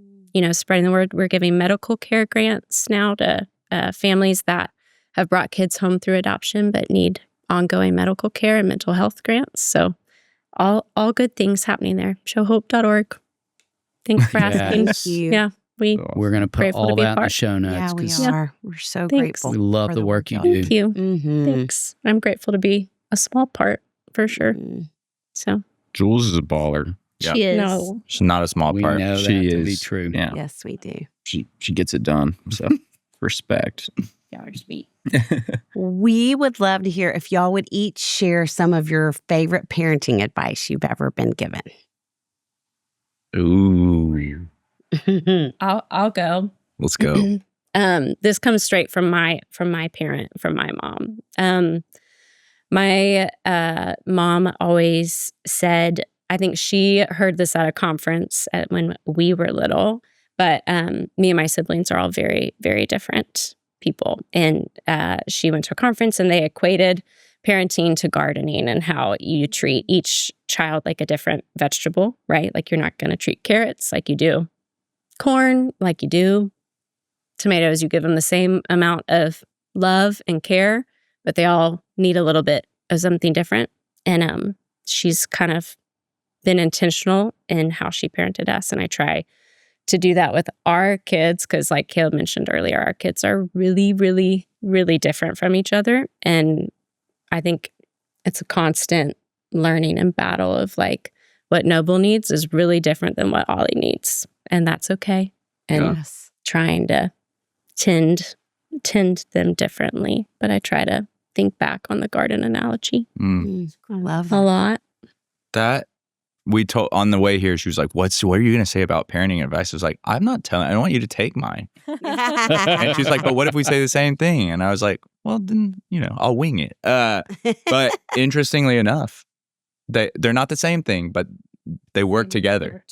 spreading the word. We're giving medical care grants now to families that have brought kids home through adoption but need ongoing medical care and mental health grants. So all good things happening there. Showhope.org. Thanks for asking. Thank you. Yeah, we're going to put all that in the show notes. Yeah, we 'cause are. We're so Thanks. grateful. we love for the work you y'all do. Thank you. Mm-hmm. Thanks. I'm grateful to be a small part for sure. So Jules is a baller. She is. no, She's not a small We part. know that She to be is. true. Yeah. Yes, we do. She gets it done. So respect. y'all are sweet. We would love to hear if y'all would each share some of your favorite parenting advice you've ever been given. Ooh. I'll go. Let's go. This comes straight from my parent, from my mom. My mom always said, I think she heard this at a conference when we were little, but me and my siblings are all very, very different people. And she went to a conference and they equated parenting to gardening and how you treat each child like a different vegetable, right? Like you're not going to treat carrots like you do corn, like you do tomatoes. You give them the same amount of love and care, but they all need a little bit of something different. And she's kind of been intentional in how she parented us. And I try to do that with our kids, because like Caleb mentioned earlier, our kids are really, really, really different from each other. And I think it's a constant learning and battle of like what Noble needs is really different than what Ollie needs. And that's okay. And trying to tend them differently. But I try to think back on the garden analogy. I love a lot. That we told on the way here, she was like, what are you going to say about parenting advice? I was like, I don't want you to take mine. And she's like, but what if we say the same thing? And I was like, well, then, I'll wing it. But interestingly enough, they're not the same thing, but they work together.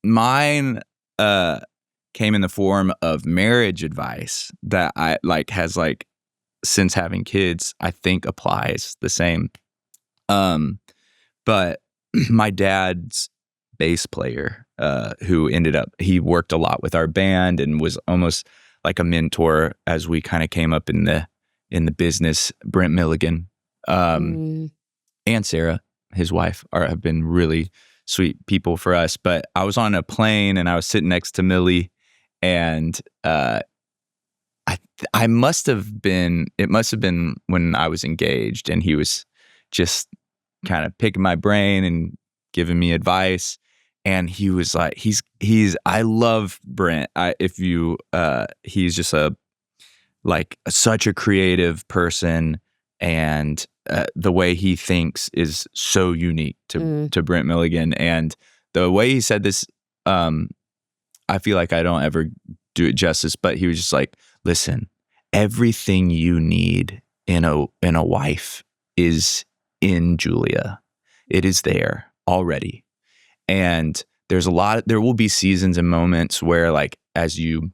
Mine came in the form of marriage advice that I has since having kids, I think applies the same. But my dad's bass player, who he worked a lot with our band and was almost like a mentor as we kind of came up in the business. Brent Milligan, and Sarah, his wife, have been really sweet people for us. But I was on a plane and I was sitting next to Millie, and it must have been when I was engaged, and he was just kind of picking my brain and giving me advice. And he was like, I love Brent. He's just such a creative person, and the way he thinks is so unique to Brent Milligan. And the way he said this, I feel like I don't ever do it justice, but he was just like, listen, everything you need in a wife is in Julia. It is there already. And there will be seasons and moments where as you,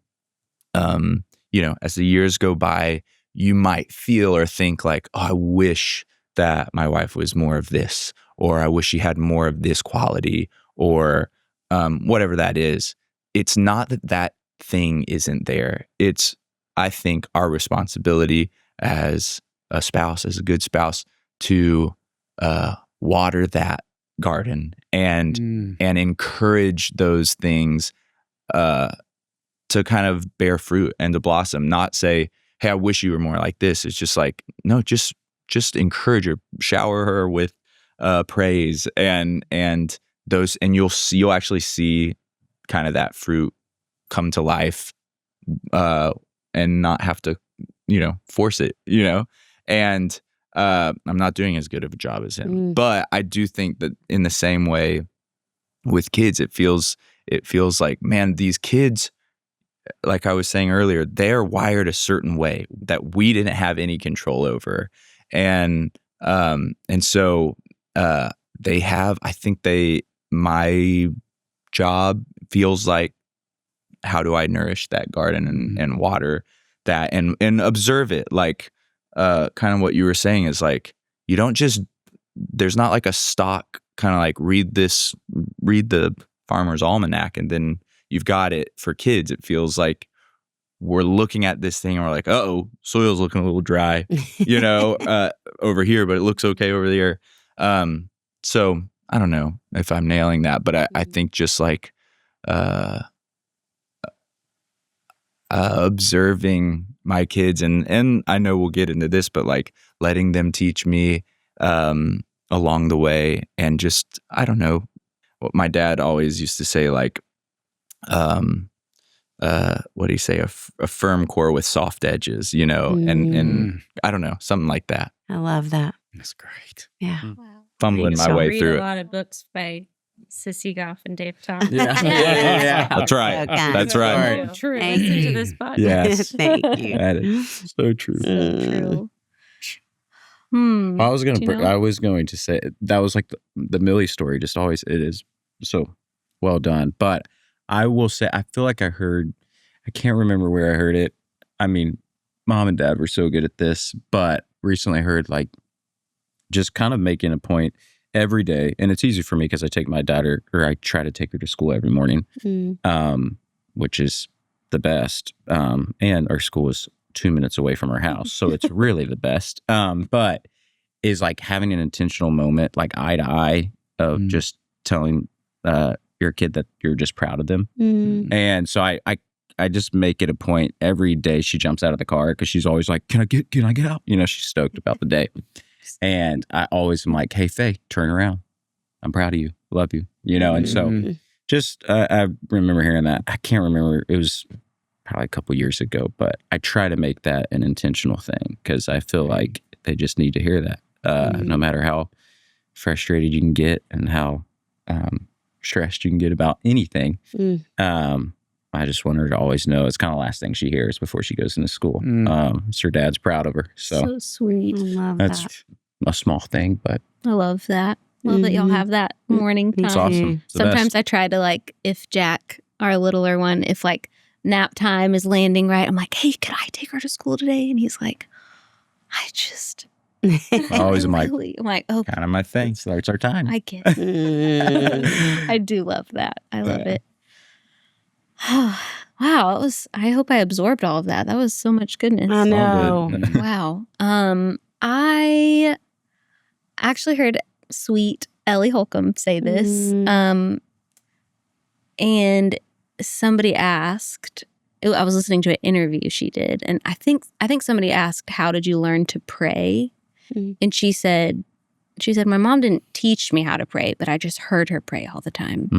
as the years go by, you might feel or think oh, I wish that my wife was more of this, or I wish she had more of this quality, or whatever that is. It's not that thing isn't there. It's, I think, our responsibility as a spouse, as a good spouse, to water that garden and encourage those things to kind of bear fruit and to blossom. Not say, hey, I wish you were more like this. It's just no, just encourage her, shower her with praise, and those, and you'll actually see kind of that fruit come to life, and not have to force it, and I'm not doing as good of a job as him. But I do think that in the same way with kids, it feels like, man, these kids, like I was saying earlier, they're wired a certain way that we didn't have any control over. And so they have, I think my job feels like, how do I nourish that garden and water that and observe it? Kind of what you were saying is you don't just, there's not a stock kind of read the Farmer's Almanac and then you've got it. For kids, it feels like we're looking at this thing and we're like, uh-oh, soil's looking a little dry, over here, but it looks okay over there. So I don't know if I'm nailing that, but I think just observing my kids, and I know we'll get into this, but letting them teach me along the way, and just, I don't know, what my dad always used to say, what do you say, a firm core with soft edges, and I don't know, something like that. I love that. That's great. Yeah. Wow. Fumbling my way through read it. a lot of books by Sissy Goff and Dave Tom. Yeah. That's right. Okay. That's right. So true. Thank Listen you. to this podcast. Yes. Thank you. That is so true. So true. I was Do you know? I was going to say that was the Millie story. Just always, it is so well done. But I will say, I feel like I can't remember where I heard it. I mean, Mom and Dad were so good at this, but recently I heard just kind of making a point every day, and it's easy for me because I take my daughter, or I try to take her to school every morning, which is the best. And our school is 2 minutes away from our house, so it's really the best. But is having an intentional moment, eye to eye, of just telling you're a kid that you're just proud of them. Mm. And so I just make it a point every day she jumps out of the car because she's always like, can I get out? You know, she's stoked about the day. And I always am like, hey, Faye, turn around. I'm proud of you. Love you. You know, and so just, I remember hearing that. I can't remember. It was probably a couple years ago, but I try to make that an intentional thing because I feel like they just need to hear that. No matter how frustrated you can get and how stressed you can get about anything. I just want her to always know it's kind of the last thing she hears before she goes into school. Her dad's proud of her. So sweet. I love that's that. a small thing, but I love that. Love that y'all have that morning time. it's awesome. It's the best. Sometimes I try to like, if Jack, our littler one, if like nap time is landing right, I'm like, hey, could I take her to school today? And he's like, I just. I always am like, I'm like, oh, kind of my thing. Starts our time. I get it. I do love that. I love it. Wow, it was. I hope I absorbed all of that. That was so much goodness. I know. Wow. I actually heard sweet Ellie Holcomb say this. And somebody asked. I was listening to an interview she did, and I think somebody asked, "How did you learn to pray?" And she said, my mom didn't teach me how to pray, but I just heard her pray all the time.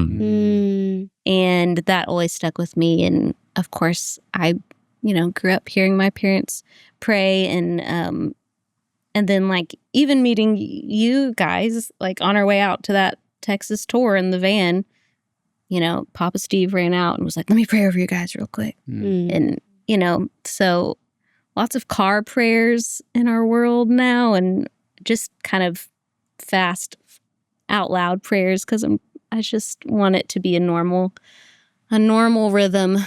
And that always stuck with me. And of course, I, grew up hearing my parents pray. And then like even meeting you guys, like on our way out to that Texas tour in the van, Papa Steve ran out and was like, let me pray over you guys real quick. And, so lots of car prayers in our world now, and just kind of fast out loud prayers because I just want it to be a normal rhythm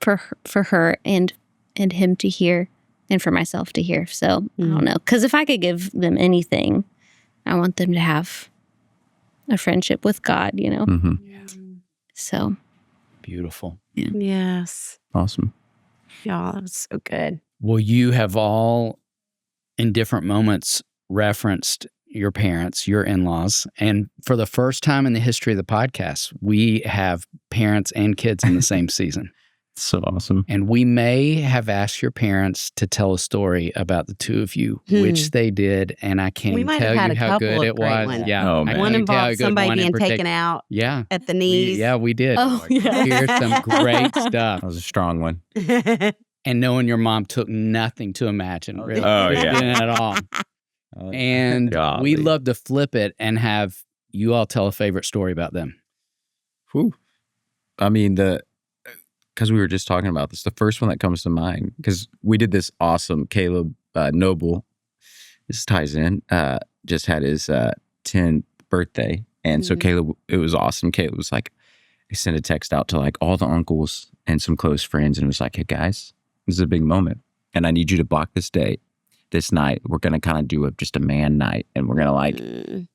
for her and him to hear and for myself to hear. So I don't know, because if I could give them anything, I want them to have a friendship with God, So Beautiful. Yes. Awesome. Y'all, that was so good. Well, you have all in different moments referenced your parents, your in-laws. And for the first time in the history of the podcast, we have parents and kids in the same season. So awesome. And we may have asked your parents to tell a story about the two of you, which they did. And I can't We even might tell have had you a how couple good of it great was. ones. Yeah. Oh, I man. can't One even tell how involved good somebody one in being particular- taken out Yeah. at the knees. We did. Oh, yeah. Here's some great stuff. That was a strong one. And knowing your mom took nothing to imagine, really. Oh, Just yeah. didn't at all. And Golly. we love to flip it and have you all tell a favorite story about them. Whew. I mean, because we were just talking about this, the first one that comes to mind, because we did this awesome Caleb Noble, this ties in, just had his 10th birthday. And so Caleb, it was awesome. Caleb was like, he sent a text out to like all the uncles and some close friends and was like, hey guys, this is a big moment. And I need you to block this day. This night, we're going to kind of do just a man night. And we're going to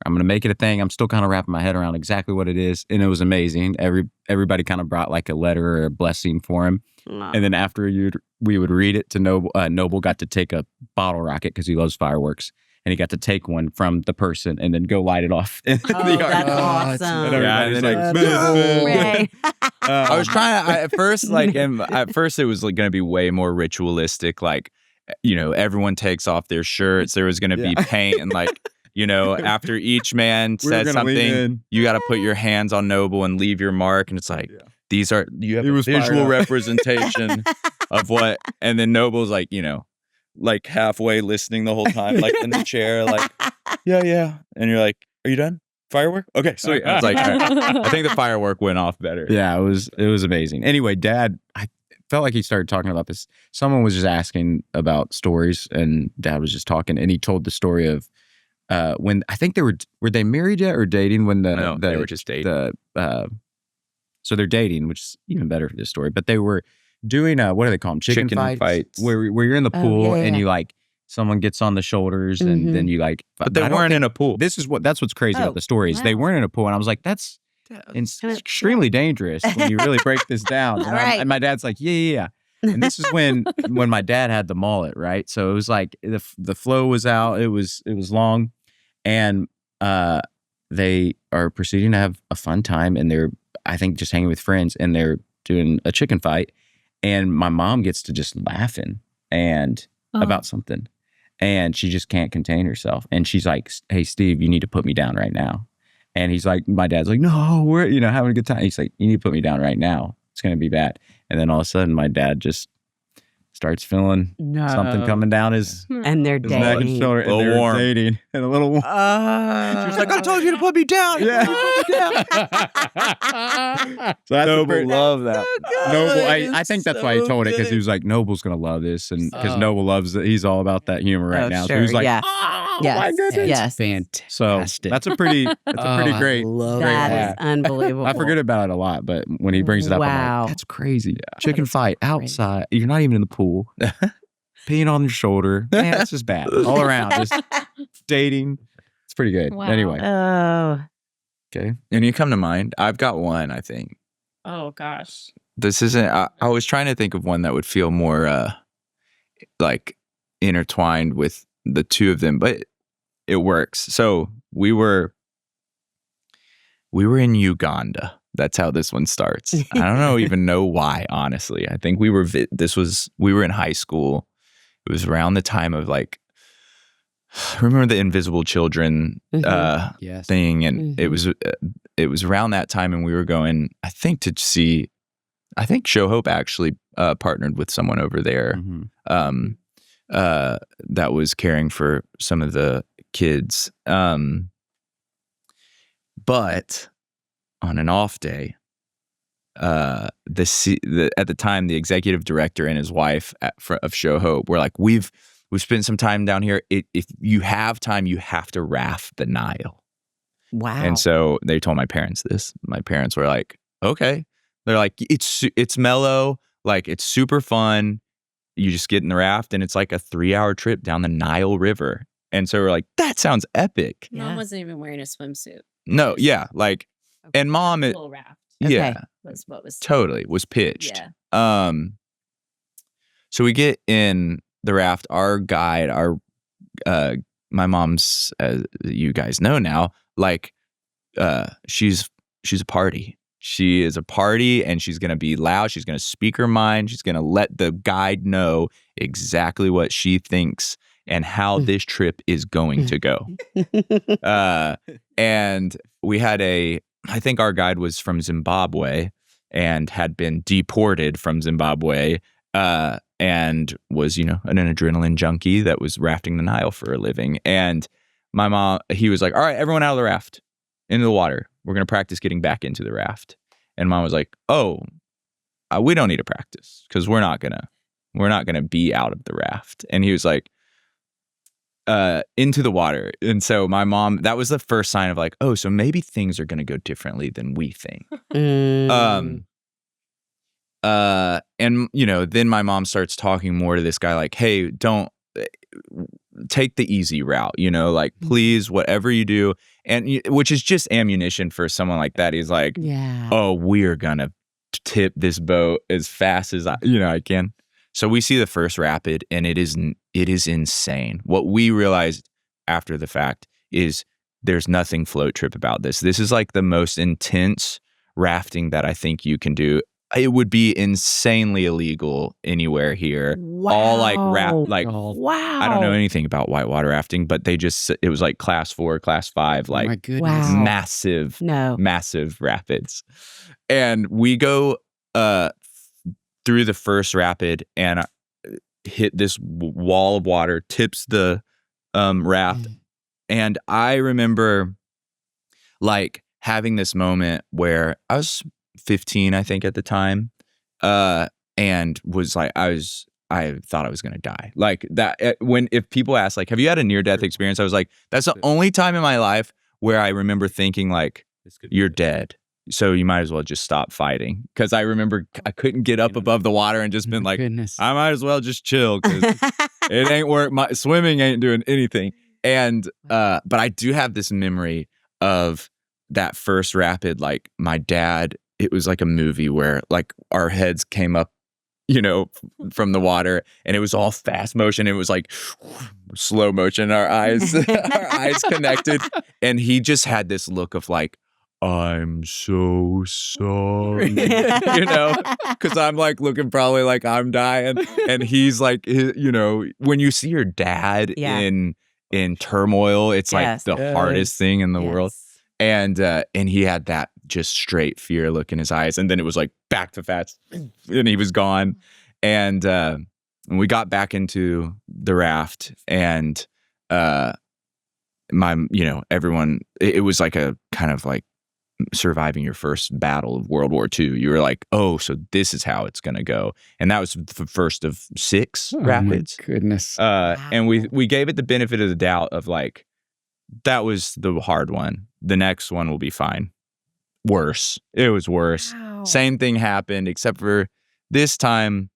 I'm going to make it a thing. I'm still kind of wrapping my head around exactly what it is. And it was amazing. Everybody kind of brought like a letter or a blessing for him. And then after we would read it to Noble, Noble got to take a bottle rocket because he loves fireworks. And he got to take one from the person and then go light it off in the yard. That's Oh, awesome. And everybody's Yeah, like, Right. I was trying to, at first it was like going to be way more ritualistic. Like, everyone takes off their shirts. There was going to be paint and like, after each man We were said gonna lean something, in. you got to put your hands on Noble and leave your mark. And it's like, you have He a was fired visual up. representation of what, and then Noble's like, like halfway listening the whole time, like in the chair, like, yeah. And you're like, are you done? Firework? Okay, sweet. I was like, all right. I think the firework went off better. yeah, it was amazing. Anyway, Dad, I felt like he started talking about this. Someone was just asking about stories, and Dad was just talking, and he told the story of when I think were they married yet or dating when No, they were just dating. So they're dating, which is even better for this story. But they were doing what do they call them? Chicken fights. Where you're in the pool and you like someone gets on the shoulders and then you like. But they weren't in a pool. That's what's crazy about the story is they weren't in a pool, and I was like, that's extremely dangerous when you really break this down. And, Right. and my dad's like, yeah. And this is when my dad had the mullet, right? So it was like the flow was out. It was long, and they are proceeding to have a fun time, and they're, I think, just hanging with friends, and they're doing a chicken fight, and my mom gets to just laughing and about something, and she just can't contain herself, and she's like, "Hey, Steve, you need to put me down right now." And he's like, my dad's like, "No, we're having a good time." He's like, "You need to put me down right now. It's gonna be bad." And then all of a sudden, my dad just starts feeling something coming down his And they're neck and dating. shoulder, and they're warm. dating, and a little warm. She's like, "I told you to put me down." Yeah. So that's Noble love that. Noble, I think that's why he told it, because he was like, Noble's gonna love this, and because Noble loves it, he's all about that humor right now. So he was like, yeah. "Oh Yes. my goodness!" Yes. Fantastic. So that's a pretty great. I love That that. is unbelievable. I forget about it a lot, but when he brings it up, I'm Wow. like, "That's crazy." Chicken That is fight crazy. outside. You're not even in the pool. Peeing on your shoulder. Man, that's just bad all around. Just dating. It's pretty good. Wow. Anyway, Oh. okay. And you come to mind. I've got one, I think. Oh gosh. This isn't, I was trying to think of one that would feel more like intertwined with the two of them, but it works. So we were in Uganda. That's how this one starts. I don't even know why, honestly. I think we were in high school. It was around the time of like, remember the Invisible Children Yes. thing, and it was around that time, and we were going, I think Show Hope actually partnered with someone over there that was caring for some of the kids, but on an off day, at the time, the executive director and his wife of Show Hope were like, we've spent some time down here. If you have time, you have to raft the Nile. Wow. And so they told my parents this. My parents were like, okay. They're like, it's mellow, like it's super fun. You just get in the raft, and it's like a 3-hour trip down the Nile River. And so we're like, that sounds epic. Yeah. Mom wasn't even wearing a swimsuit. No, yeah, like, and mom, Little raft yeah, was what was totally was pitched. Yeah. So we get in the raft. Our guide, my mom's, as you guys know now, like, she's a party. She is a party, and she's gonna be loud. She's gonna speak her mind. She's gonna let the guide know exactly what she thinks and how this trip is going to go. And we had I think our guide was from Zimbabwe and had been deported from Zimbabwe, and was, an adrenaline junkie that was rafting the Nile for a living. And my mom, he was like, "All right, everyone out of the raft, into the water. We're going to practice getting back into the raft." And mom was like, "Oh, we don't need to practice, because we're not gonna be out of the raft." And he was like, into the water. And so my mom, that was the first sign of like, oh, so maybe things are going to go differently than we think. And then my mom starts talking more to this guy, like, "Hey, don't take the easy route, like, please, whatever you do." And which is just ammunition for someone like that. He's like, Yeah. "Oh, we're going to tip this boat as fast as I can." So we see the first rapid, and it is insane. What we realized after the fact is there's nothing float trip about this. This is like the most intense rafting that I think you can do. It would be insanely illegal anywhere here. Wow. All like Wow. I don't know anything about whitewater rafting, but it was like class 4, class 5, Oh my like goodness. Wow. massive rapids. And we go through the first rapid and hit this wall of water, tips the raft. And I remember like having this moment where I was 15, I think, at the time, and was like, I thought I was gonna die. Like that, if people ask, like, "Have you had a near-death experience?" I was like, that's the only time in my life where I remember thinking like, "You're dead, so you might as well just stop fighting." Because I remember I couldn't get up above the water and just been like, Goodness. I might as well just chill, because it ain't work. My swimming ain't doing anything. And but I do have this memory of that first rapid. Like my dad, it was like a movie where like our heads came up from the water, and it was all fast motion. It was like slow motion. Our eyes connected, and he just had this look of like, I'm so sorry, because I'm like looking probably like I'm dying, and he's like, when you see your dad in turmoil, it's like the hardest thing in the world. And he had that just straight fear look in his eyes, and then it was like back to fast, and he was gone. And we got back into the raft, and everyone. It was like a kind of like surviving your first battle of World War II. You were like, oh, so this is how it's gonna go, and that was the first of 6 rapids. My goodness. And we gave it the benefit of the doubt of like, that was the hard one. The next one will be fine. Worse. It was worse. Wow. Same thing happened, except for this time,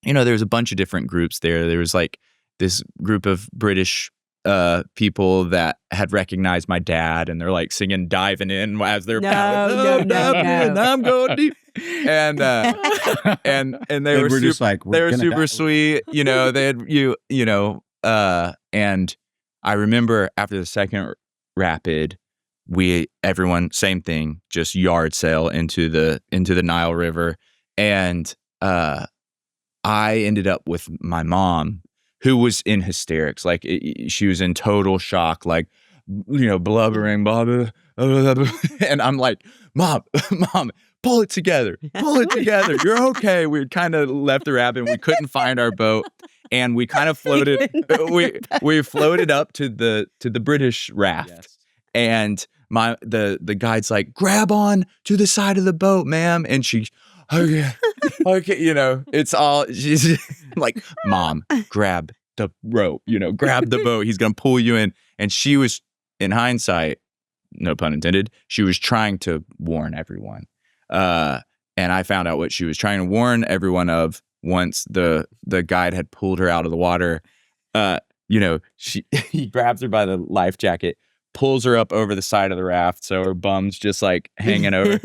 there was a bunch of different groups there. There was like this group of British people that had recognized my dad, and they're like singing "Diving In" as they're paddling. No. I'm going deep. And they were just like, they were super sweet. They had and I remember after the second rapid, everyone same thing, just yard sail into the Nile River, and I ended up with my mom, who was in hysterics. Like she was in total shock, like blubbering, blah, blah, blah, blah. And I'm like, mom, pull it together, you're okay. We kind of left the rapid, and we couldn't find our boat. And we kind of floated. We floated up to the British raft, and the guide's like, grab on to the side of the boat, ma'am. And she, okay, it's all. She's like, mom, grab the rope, grab the boat. He's gonna pull you in. And she was, in hindsight, no pun intended, she was trying to warn everyone. And I found out what she was trying to warn everyone of. Once the guide had pulled her out of the water, he grabs her by the life jacket, pulls her up over the side of the raft, so her bum's just like hanging over,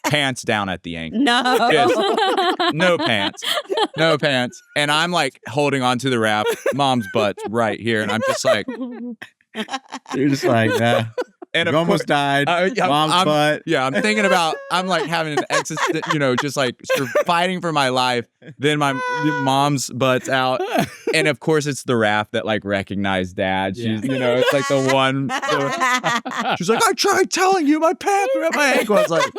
pants down at the ankle. No pants. And I'm like holding onto the raft, mom's butt's right here, and I'm just like, you're just like, and you almost died. Mom's butt. Yeah, I'm thinking about, I'm like having an just like fighting for my life. Then my mom's butt's out. And of course, it's the raft that like recognized dad. She's, it's like the one. She's like, I tried telling you my pants were at my ankle. I was like,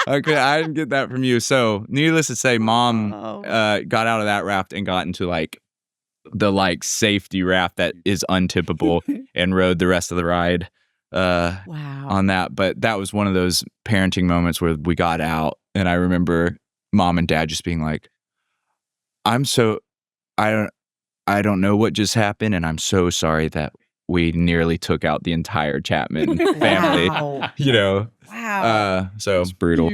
okay, I didn't get that from you. So needless to say, mom got out of that raft and got into like the like safety raft that is untippable and rode the rest of the ride. On that. But that was one of those parenting moments where we got out, and I remember mom and dad just being like, I don't know what just happened, and I'm so sorry that we nearly took out the entire Chapman family. Wow. So it's brutal.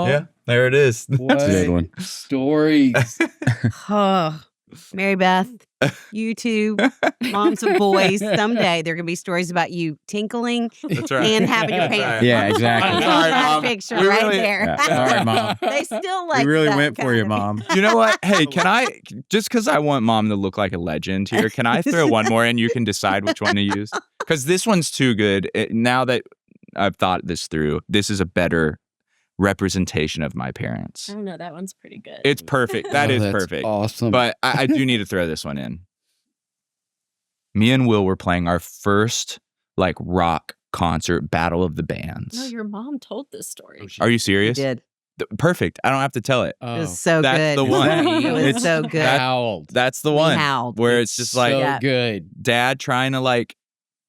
Yeah, there it is. What a good one. Stories. Mary Beth, you two, moms of boys, someday there are going to be stories about you tinkling That's right. and having your That's pants. right. Yeah, exactly. I'm sorry, Mom. Picture We right really- there. Yeah, sorry, Mom. They still like We really that went for kind you, of- Mom. You know what? Hey, can I, just because I want mom to look like a legend here, can I throw one more and you can decide which one to use? Because this one's too good. Now that I've thought this through, this is a better representation of my parents. I don't know. That one's pretty good. It's perfect. That is that's perfect. Awesome. But I do need to throw this one in. Me and Will were playing our first like rock concert, Battle of the Bands. No, your mom told this story. Are you You serious? did. Perfect. I don't have to tell it. It was so That's good. the one. It was It's- so good. Howled. That's the We one howled. where it's just like so Yeah. good. dad trying to like,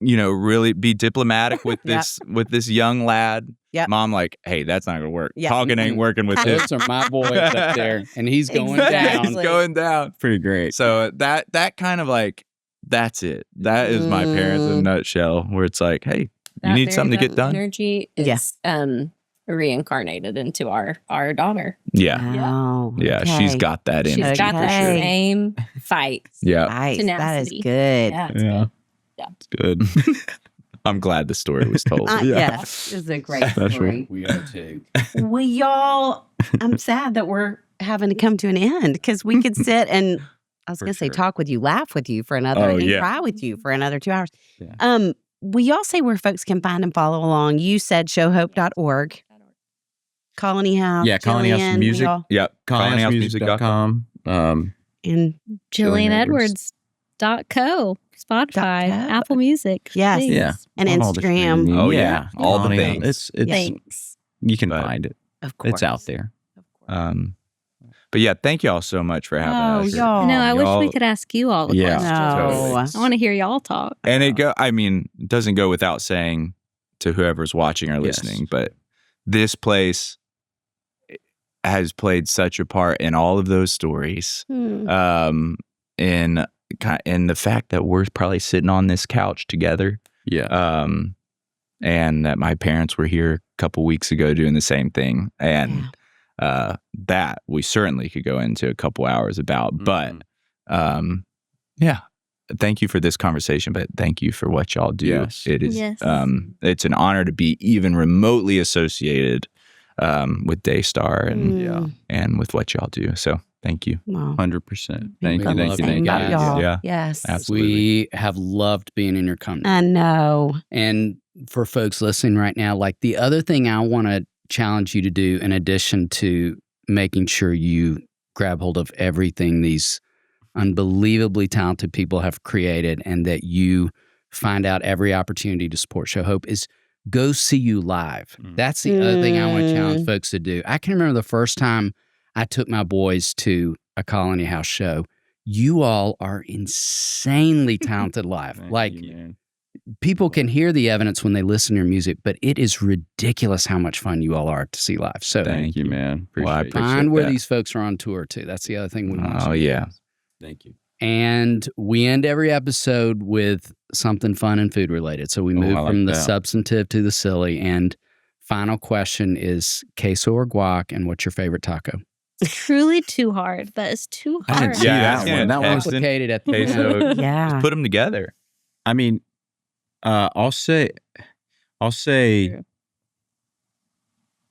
really be diplomatic with Yep. this young lad. Yep. Mom like, hey, that's not gonna work. Yep. Talking ain't working with this. Those are my boys up there, and he's going Exactly. He's down. going down. Pretty great. So that kind of like, that's it. That is my parents in a nutshell, where it's like, hey, you need something to get done. Energy is reincarnated into our daughter. Yeah. Oh, Yeah. okay. She's got that in She's her. got the Okay. same fight. Yeah. Nice. That is tenacity. good. Yeah, it's Yeah. good. It's good. I'm glad the story was told. Yes, this is a great Special. story. We are too. Well, y'all, I'm sad that we're having to come to an end because we could sit and I was For going to say sure. talk with you, laugh with you for another, Oh, and yeah. cry with you for another 2 hours. Yeah. Will y'all say where folks can find and follow along? You said showhope.org. Colony House. Yeah, Colony House Jillian, Music. y'all, Yep. ColonyHouseMusic.com. and Jillian Edwards.co, Spotify, .co. Apple Music. Yes. Please. Yeah. and On all the Instagram. streaming. Oh, yeah. All the Colony House. things. It's Thanks. you can But- find it. Of course. It's out there. Of course. But yeah, thank y'all so much for having Oh, us. y'all. No, I wish we Y'all- could ask you all the Yeah. questions. No. I want to hear y'all talk. And it doesn't go without saying to whoever's watching or Yes. listening, but this place has played such a part in all of those stories. Hmm. In the fact that we're probably sitting on this couch together. Yeah. And that my parents were here a couple weeks ago doing the same thing. And that we certainly could go into a couple hours about. But yeah, thank you for this conversation, but thank you for what y'all do. Yes. It is Yes. it's an honor to be even remotely associated with Daystar and with what y'all do. So thank you. Wow. 100%. Thank We you. Thank love you. Same Thank about you. y'all. Yeah. Yes. Absolutely. We have loved being in your company. I know. And for folks listening right now, like the other thing I want to challenge you to do, in addition to making sure you grab hold of everything these unbelievably talented people have created and that you find out every opportunity to support Show Hope, is go see you live. That's the other thing I want to challenge folks to do. I can remember the first time I took my boys to a Colony House show. You all are insanely talented live. Thank Like, you, man. people can hear the evidence when they listen to your music, but it is ridiculous how much fun you all are to see live. So Thank you, man. Well, I Appreciate it. appreciate find where that. these folks are on tour too. That's the other thing we want. Oh, you to yeah. do. Thank you. And we end every episode with something fun and food related. So we move I like from the that. substantive to the silly. And final question is queso or guac, and what's your favorite taco? Truly too hard. That is too I didn't hard. see Yeah, that one. That one's Complicated at the end. Queso. Yeah. Put them together. I mean, I'll say,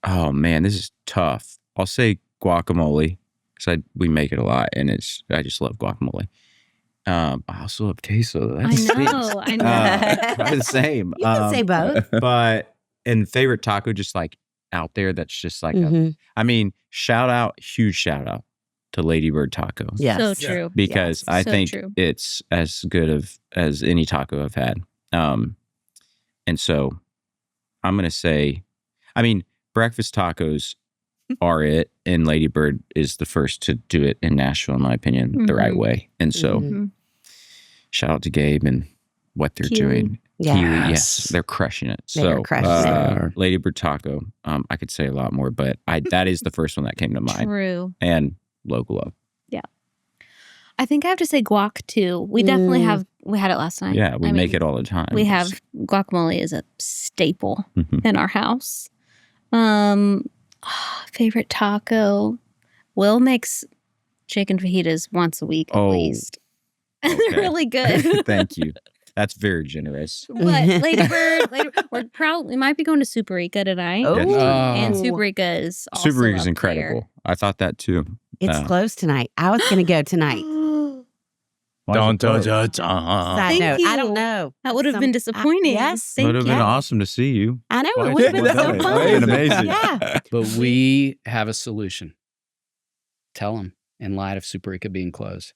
oh man, this is tough. I'll say guacamole because we make it a lot, and I just love guacamole. I also love queso. I That stinks. know. I know. Probably the same. You can say both. But and favorite taco, just like out there, that's just like Mhm. I mean, huge shout out to Ladybird Taco. Yes. So true. Because I So think true. it's as good as any taco I've had. And so I'm gonna say, I mean, breakfast tacos are it, and Ladybird is the first to do it in Nashville, in my opinion, the right Mhm. way. And so Mhm. shout out to Gabe and what they're Kiwi. doing. Yeah. Kiwi, yes, they're crushing it. They are So crushing it. Ladybird Taco, I could say a lot more, but that is the first one that came to mind. True. And local love. I think I have to say guac too. We definitely have. We had it last night. Yeah, we I make mean, it all the time. We have guacamole is a staple Mhm. in our house. Favorite taco. Will makes chicken fajitas once a week at Oh, least. okay. They're really good. Thank you. That's very generous. But Ladybird, we might be going to Superica tonight. Oh. And Superica is also Super is up incredible. I thought that too. It's closed tonight. I was going to go tonight. there. Don't touch Side Thank note, I you. don't know. That would have been disappointing. yes. Thank Would have you. been awesome to see you. I know. It Twice would have in been one so day. fun. That would've been amazing. Yeah. But we have a solution. Tell them in light of Superica being closed.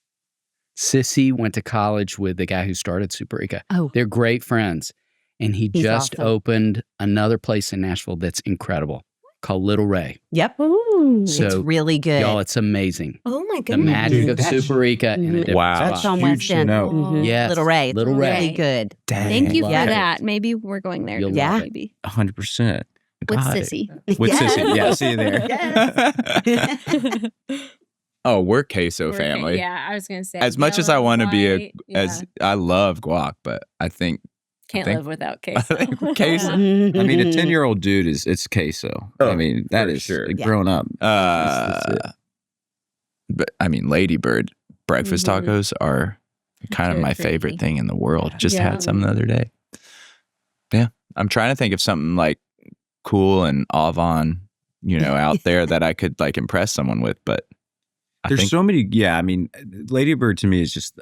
Sissy went to college with the guy who started Superica. Oh. They're great friends. And he He's just awesome. opened another place in Nashville that's incredible called Little Ray. Yep. So, it's really good. Y'all, it's amazing. Oh my The goodness. magic of that's- Superica in a different Wow. spot. That's on huge West to End. know. Mhm. Yes. Little Ray. It's Little Ray. really good. Thank you for Love it. that. Maybe we're going there. You'll tonight, love it. Maybe 100%. with Got it. Sissy. With Yeah. Sissy. Yeah, see you there. Oh, we're queso We're family. Yeah, I was gonna say. As much as I yellow, want to be white, as I love guac, but I think can't think- live without I queso. think queso. I mean, a 10-year-old dude it's queso. Oh, I mean, that for is sure. grown up. That's it. But I mean, Ladybird breakfast Mhm. tacos are kind of They're my creamy. favorite thing in the world. Just Yeah. had some the other day. Yeah, I'm trying to think of something like cool and avant, out there that I could like impress someone with. But There's so many. Yeah, I mean, Lady Bird to me is just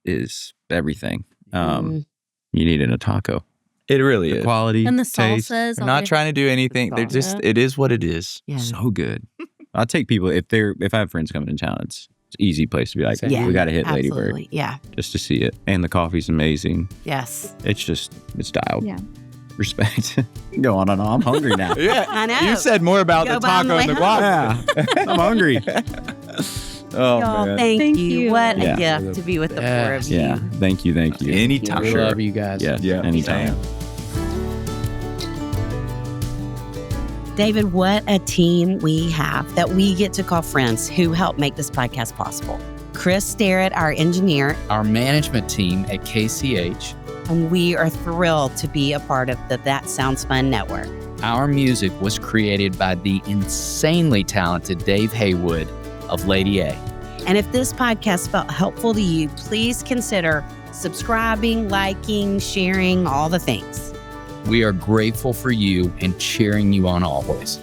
is everything. You need it in a taco. It really is. Quality And the taste. salsas. They're not trying to do anything. They're just. It is what it is. Yeah. So good. I'll take people if I have friends coming in town. It's an easy place to be like, Yeah, we got to hit Lady Absolutely. Bird Yeah. just to see it. And the coffee's amazing. Yes. It's dialed. Yeah. Respect. Go on and on. I'm hungry now. Yeah, I know. You said more about Go the by on the taco and the way guac. Yeah. I'm hungry. Oh, Y'all, man. thank you. What a Yeah. gift to be with the four Yes. of you. Yeah. Thank you. Anytime. We love you guys. Yeah. Anytime. David, what a team we have that we get to call friends who help make this podcast possible. Chris Starrett, our engineer, Our management team at KCH. and we are thrilled to be a part of the That Sounds Fun network. Our music was created by the insanely talented Dave Haywood of Lady A. And if this podcast felt helpful to you, please consider subscribing, liking, sharing, all the things. We are grateful for you and cheering you on always.